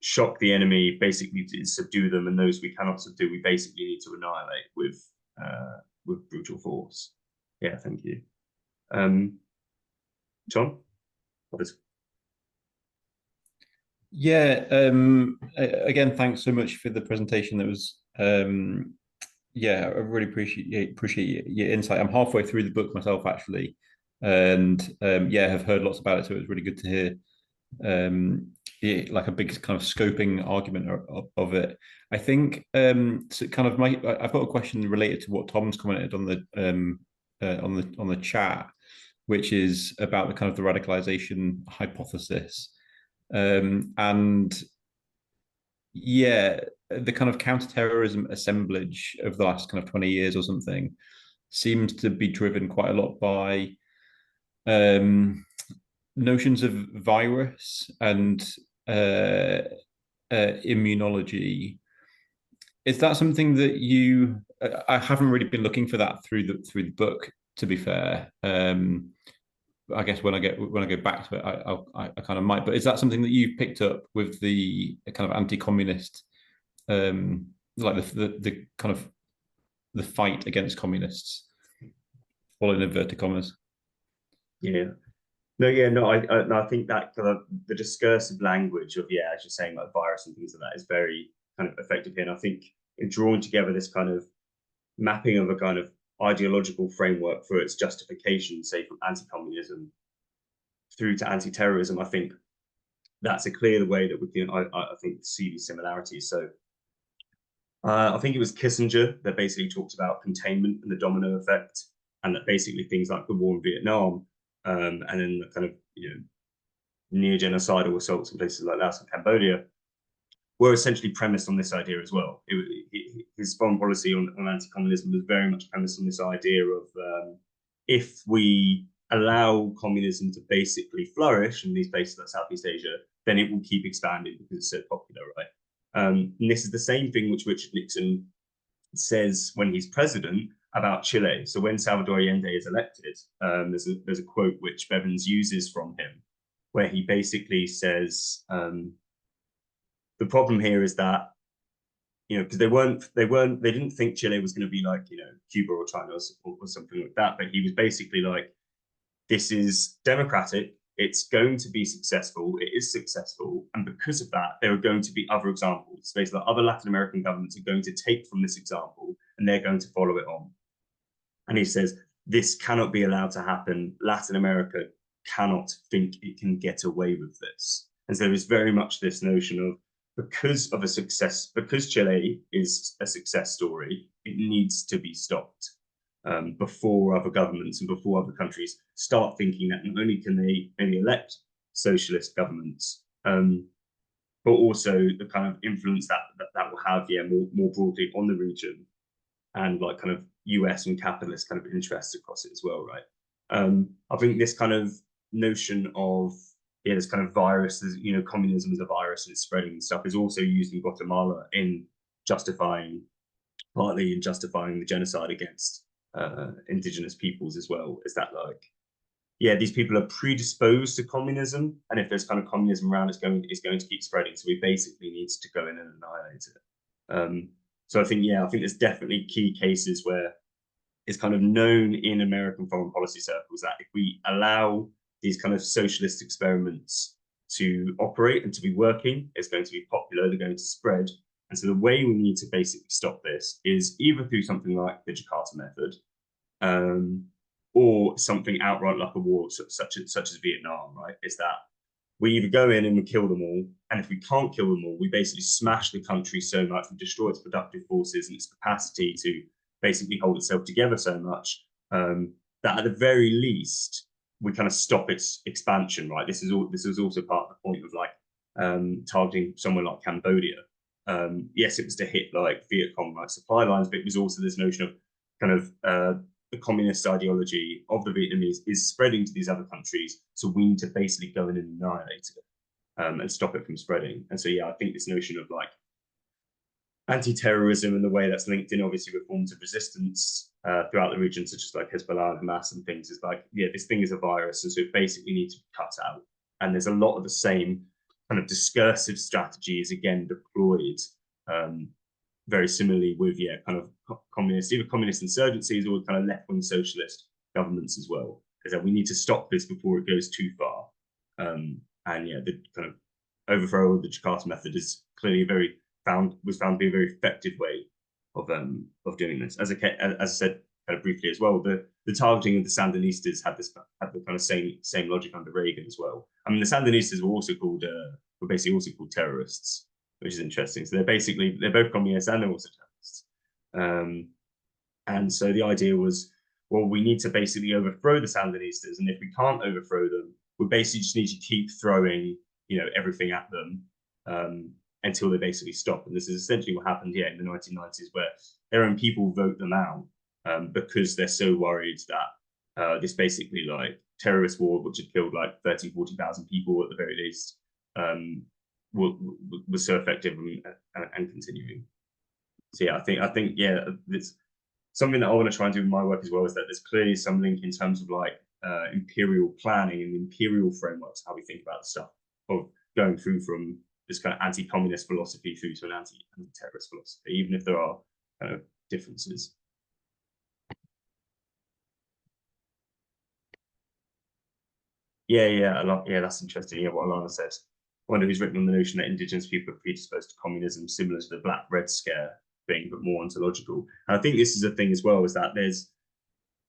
shock the enemy, basically to subdue them, and those we cannot subdue, we basically need to annihilate with brutal force. Yeah, thank you. John, Yeah, again, thanks so much for the presentation. That was I really appreciate your insight. I'm halfway through the book myself, actually, and have heard lots about it, so it was really good to hear like a big kind of scoping argument of it. I think so kind of I've got a question related to what Tom's commented on the chat, which is about the kind of the radicalization hypothesis. And the kind of counterterrorism assemblage of the last kind of 20 years or something seems to be driven quite a lot by notions of virus and immunology. Is that something that I haven't really been looking for that through the book, to be fair. I guess when I go back to it, I kind of might. But is that something that you've picked up with the kind of anti-communist, like the kind of the fight against communists, all in inverted commas. Yeah. No, yeah, no, I think that kind of the discursive language of, yeah, as you're saying, like virus and things like that is very kind of effective here. And I think in drawing together this kind of mapping of a kind of ideological framework for its justification, say from anti-communism through to anti-terrorism, I think that's a clear way that we can, I think, see these similarities. So I think it was Kissinger that basically talked about containment and the domino effect, and that basically things like the war in Vietnam, and then the kind of, you know, near-genocidal assaults in places like Laos and Cambodia were essentially premised on this idea as well. His foreign policy on anti-communism was very much premised on this idea of if we allow communism to basically flourish in these places like Southeast Asia, then it will keep expanding because it's so popular, right? And this is the same thing which Richard Nixon says when he's president about Chile. So when Salvador Allende is elected, there's a quote which Bevins uses from him, where he basically says, the problem here is that, you know, because they didn't think Chile was going to be like, you know, Cuba or China or something like that. But he was basically like, this is democratic. It's going to be successful. It is successful. And because of that, there are going to be other examples. Basically, other Latin American governments are going to take from this example and they're going to follow it on. And he says, this cannot be allowed to happen. Latin America cannot think it can get away with this. And so there is very much this notion of, because of a success, because Chile is a success story, it needs to be stopped before other governments and before other countries start thinking that not only can they maybe elect socialist governments, but also the kind of influence that will have, yeah, more broadly on the region, and like kind of US and capitalist kind of interests across it as well, right? I think this kind of notion of, yeah, this kind of virus, you know, communism is a virus and it's spreading and stuff, is also used in Guatemala in partly in justifying the genocide against indigenous peoples as well. Is that like, yeah, these people are predisposed to communism, and if there's kind of communism around, it's going to keep spreading. So we basically need to go in and annihilate it. So I think, yeah, I think there's definitely key cases where it's kind of known in American foreign policy circles that if we allow these kind of socialist experiments to operate and to be working, it's going to be popular, they're going to spread. And so the way we need to basically stop this is either through something like the Jakarta Method, or something outright like a war such as Vietnam, right? Is that we either go in and we kill them all, and if we can't kill them all, we basically smash the country so much, we destroy its productive forces and its capacity to basically hold itself together so much, that at the very least we kind of stop its expansion, right? This is also part of the point of like targeting somewhere like Cambodia. Yes, it was to hit like Viet Cong like supply lines, but it was also this notion of kind of the communist ideology of the Vietnamese is spreading to these other countries, so we need to basically go in and annihilate it and stop it from spreading. And so, yeah, I think this notion of like anti-terrorism and the way that's linked in obviously with forms of resistance throughout the region, such as like Hezbollah and Hamas and things, is like, yeah, this thing is a virus, and so it basically needs to be cut out. And there's a lot of the same kind of discursive strategies again deployed very similarly with, yeah, kind of either communist insurgencies or kind of left-wing socialist governments as well, is that we need to stop this before it goes too far. And yeah, the kind of overthrow of the Jakarta Method is clearly was found to be a very effective way of doing this. As I said kind of briefly as well, the targeting of the Sandinistas had the kind of same logic under Reagan as well. I mean, the Sandinistas were basically also called terrorists, which is interesting. So they're both communists and they're also terrorists. And so the idea was, well, we need to basically overthrow the Sandinistas, and if we can't overthrow them, we basically just need to keep throwing, you know, everything at them until they basically stop. And this is essentially what happened here in the 1990s, where their own people vote them out because they're so worried that this basically like terrorist war, which had killed like 40,000 people at the very least, was so effective and continuing. So yeah, I think yeah, it's something that I want to try and do in my work as well, is that there's clearly some link in terms of like imperial planning and imperial frameworks, how we think about the stuff of going through from this kind of anti-communist philosophy through to an anti-terrorist philosophy, even if there are kind of differences. Yeah, a lot. Yeah, that's interesting. Yeah, what Alana said. I wonder who's written on the notion that indigenous people are predisposed to communism, similar to the Black Red Scare thing, but more ontological. And I think this is a thing as well, is that there's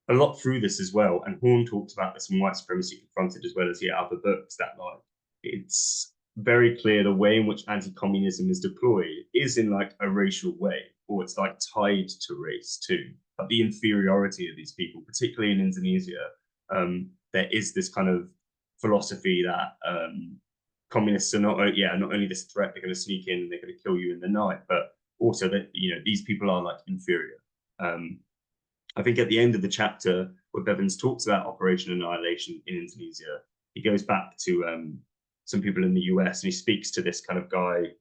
a lot through this as well. And Horn talks about this in White Supremacy Confronted, as well as other books, that like it's very clear the way in which anti-communism is deployed is in like a racial way, or it's like tied to race too. But the inferiority of these people, particularly in Indonesia, there is this kind of philosophy that communists are not only this threat, they're going to sneak in, they're going to kill you in the night, but also that these people are like inferior. I think at the end of the chapter where Bevins talks about Operation Annihilation in Indonesia, he goes back to some people in the US and he speaks to this kind of guy.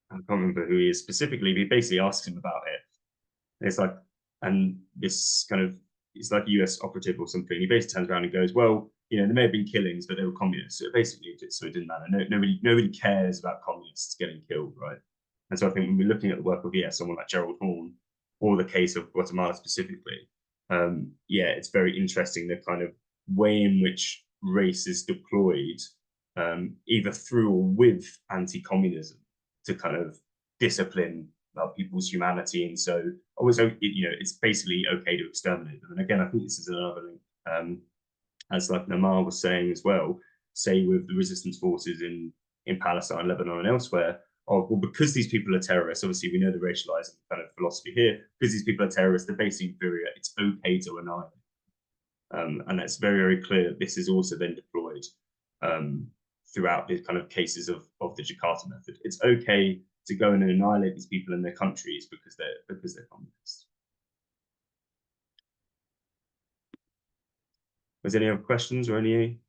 I can't remember who he is specifically, but he basically asks him about it. And it's like, and this kind of, it's like a US operative or something. He basically turns around and goes, well, there may have been killings, but they were communists. So basically, so it didn't matter. Nobody cares about communists getting killed, right? And so I think when we're looking at the work of someone like Gerald Horne, or the case of Guatemala specifically, it's very interesting the kind of way in which race is deployed, either through or with anti-communism, to kind of discipline people's humanity. And so also, it's basically okay to exterminate them. And again, I think this is another link, as like Namar was saying as well, say with the resistance forces in Palestine, Lebanon, and elsewhere. Oh, well, because these people are terrorists, obviously we know the racializing kind of philosophy here, because these people are terrorists, they're basically inferior, it's okay to annihilate. And that's very, very clear that this is also then deployed throughout the kind of cases of the Jakarta Method. It's okay to go and annihilate these people in their countries because they're communists. Was there any other questions or any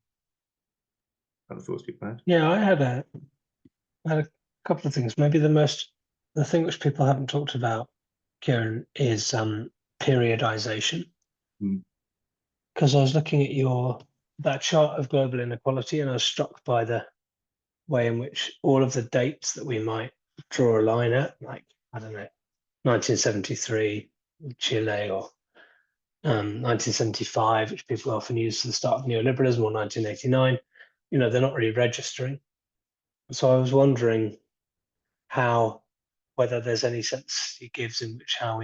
other thoughts people had? Yeah, I had a couple of things. Maybe the thing which people haven't talked about, Kieron, is periodization. Because I was looking at that chart of global inequality, and I was struck by the way in which all of the dates that we might draw a line at, like, I don't know, 1973 Chile, or 1975, which people often use for the start of neoliberalism, or 1989, they're not really registering. So I was wondering whether there's any sense he gives in which how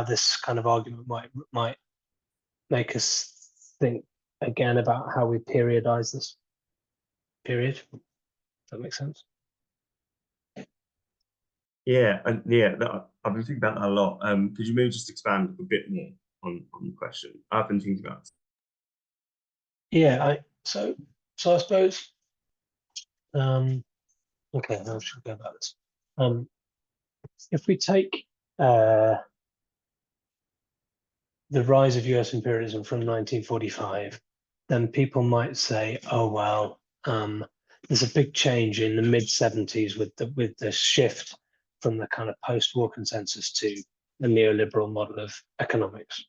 this kind of argument might make us think again about how we periodize this period. Does that make sense? Yeah, and I've been thinking about that a lot. Could you maybe just expand a bit more on the question? I've been thinking about it. Yeah, so I suppose okay, how should we go about this? If we take the rise of US imperialism from 1945, then people might say, oh well, there's a big change in the mid-70s with the shift from the kind of post-war consensus to the neoliberal model of economics.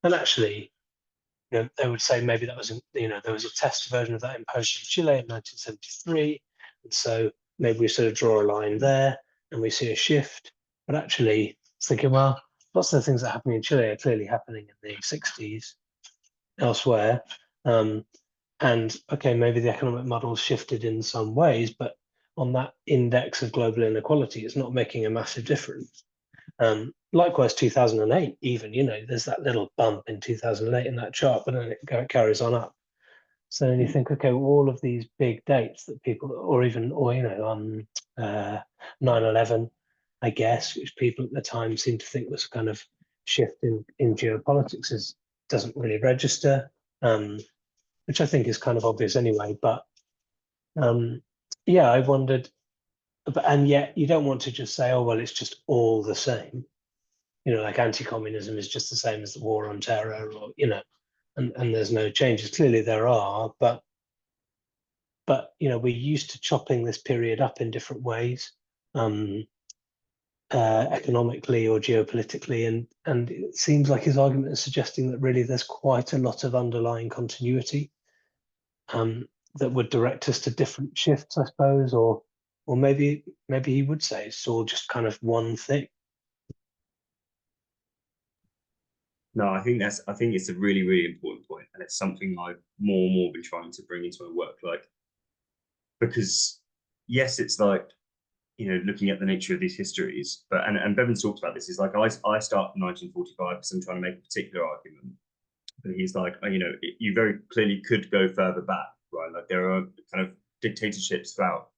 And actually, they would say maybe that was, there was a test version of that imposed in Chile in 1973, and so maybe we sort of draw a line there and we see a shift. But actually, it's thinking, well, lots of the things that happen in Chile are clearly happening in the 60s elsewhere. And okay, maybe the economic model shifted in some ways, but on that index of global inequality, it's not making a massive difference. Likewise, 2008, even, there's that little bump in 2008 in that chart, but then it carries on up. So then you think, okay, well, all of these big dates that people, or 9/11, I guess, which people at the time seemed to think was a kind of shift in geopolitics, doesn't really register, which I think is kind of obvious anyway. But I wondered, and yet you don't want to just say, oh, well, it's just all the same. Like anti-communism is just the same as the war on terror, or, and there's no changes. Clearly there are, but we're used to chopping this period up in different ways, economically or geopolitically, and it seems like his argument is suggesting that really there's quite a lot of underlying continuity that would direct us to different shifts, I suppose, or maybe he would say it's all just kind of one thing. No, I think it's a really, really important point, and it's something I've more and more been trying to bring into my work, like, because yes, it's like, you know, looking at the nature of these histories, but and Bevins talks about this, is like I start from 1945 because I'm trying to make a particular argument, but he's like, you know, you very clearly could go further back, right? Like there are kind of dictatorships throughout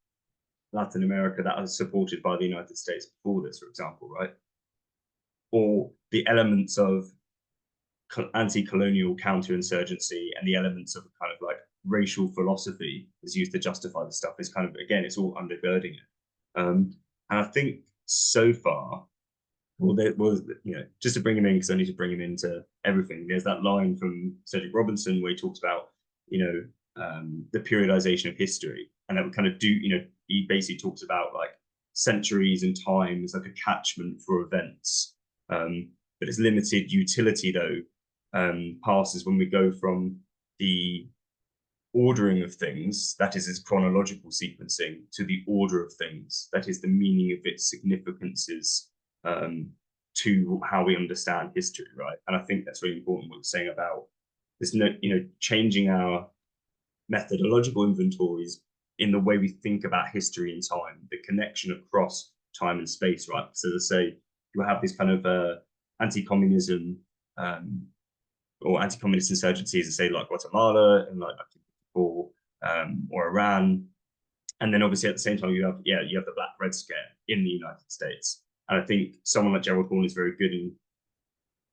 Latin America that are supported by the United States before this, for example, right? Or the elements of anti-colonial counterinsurgency and the elements of kind of like racial philosophy is used to justify the stuff is kind of, again, it's all undergirding it. And I think so far, well, there was, you know, just to bring him in, because I need to bring him into everything. There's that line from Cedric Robinson where he talks about, you know, the periodization of history, and that would kind of do, you know, he basically talks about like centuries and time as like a catchment for events, but its limited utility though passes when we go from the ordering of things, that is its chronological sequencing, to the order of things, that is the meaning of its significances, to how we understand history, right? And I think that's really important what you're saying about this, you know, changing our methodological inventories in the way we think about history and time, the connection across time and space, right? So to say, you have this kind of anti-communism or anti-communist insurgencies and say like Guatemala and like or Iran, and then obviously at the same time you have the Black Red Scare in the United States, and I think someone like Gerald Horne is very good in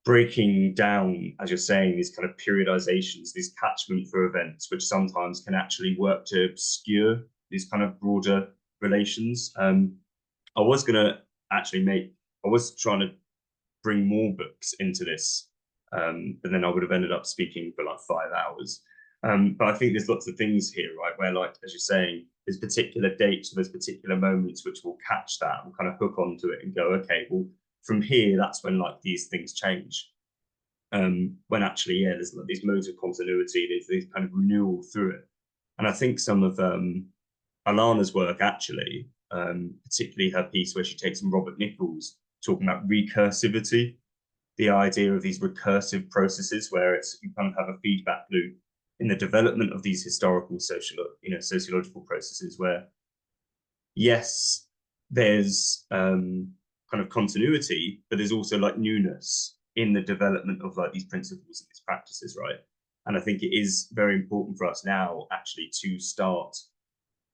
breaking down, as you're saying, these kind of periodizations, these catchment for events, which sometimes can actually work to obscure these kind of broader relations. I was trying to bring more books into this, but then I would have ended up speaking for like 5 hours. But I think there's lots of things here, right, where, like, as you're saying, there's particular dates, there's particular moments which will catch that and kind of hook onto it and go, okay, well, from here, that's when like these things change. When actually, yeah, there's like these modes of continuity, there's these kind of renewal through it. And I think some of Alana's work, actually, particularly her piece where she takes from Robert Nichols, talking about recursivity, the idea of these recursive processes where it's you kind of have a feedback loop in the development of these historical sociological processes where, yes, there's kind of continuity, but there's also like newness in the development of like these principles and these practices, right? And I think it is very important for us now actually to start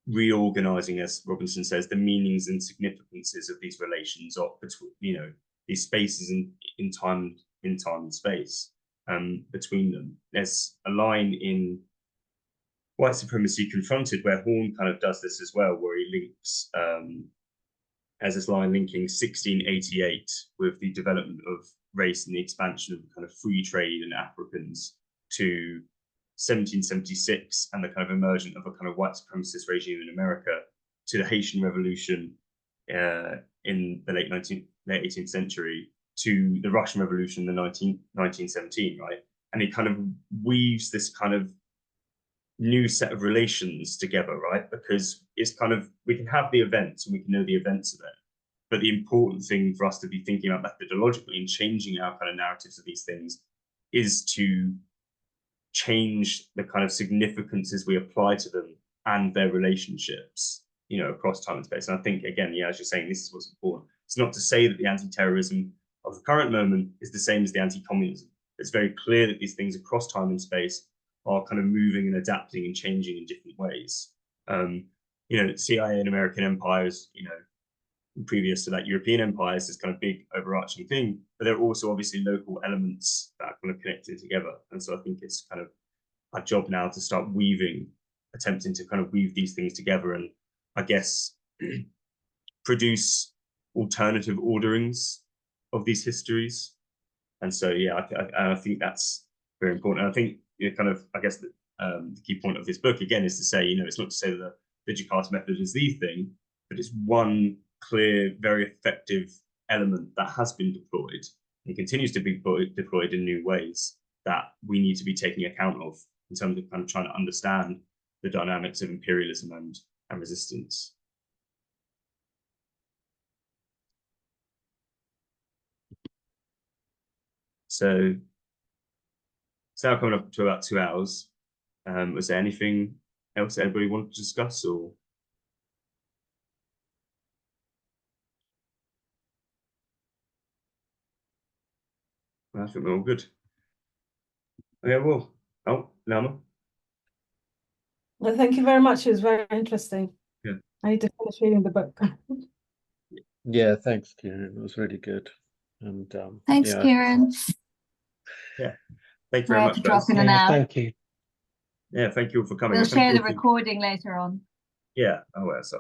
reorganizing, as Robinson says, the meanings and significances of these relations of between, you know, these spaces in time and space between them. There's a line in White Supremacy Confronted where Horne kind of does this as well, where he links as this line linking 1688 with the development of race and the expansion of the kind of free trade in Africans to 1776 and the kind of emergence of a kind of white supremacist regime in America to the Haitian Revolution in the late 18th century to the Russian Revolution in the 1917, right? And it kind of weaves this kind of new set of relations together, right? Because it's kind of, we can have the events and we can know the events of it, but the important thing for us to be thinking about methodologically and changing our kind of narratives of these things is to change the kind of significances we apply to them and their relationships, you know, across time and space. And I think, again, yeah, as you're saying, this is what's important. It's not to say that the anti-terrorism of the current moment is the same as the anti-communism. It's very clear that these things across time and space are kind of moving and adapting and changing in different ways. You know, CIA and American empires, you know, previous to that, European empires is kind of big overarching thing, but there are also obviously local elements that are kind of connected together. And so I think it's kind of our job now to start attempting to kind of weave these things together and, I guess, produce alternative orderings of these histories. And so, yeah, I think that's very important. And I think, you know, kind of, I guess, the key point of this book, again, is to say, you know, it's not to say that the Jakarta Method is the thing, but it's one clear, very effective element that has been deployed and continues to be deployed in new ways that we need to be taking account of in terms of kind of trying to understand the dynamics of imperialism and resistance. So it's now coming up to about 2 hours. Was there anything else that anybody wanted to discuss, or? I think we're all good. Okay, well, Lama. Well, thank you very much. It was very interesting. Yeah. I need to finish reading the book. Yeah, thanks, Kieron. It was really good. And Thanks, yeah, Kieron. Yeah, thank you I very have much, to drop guys. in and Yeah, out. thank you. Yeah, thank you all for coming. We'll and thank share you the all for- recording later on. Yeah, oh, well, that's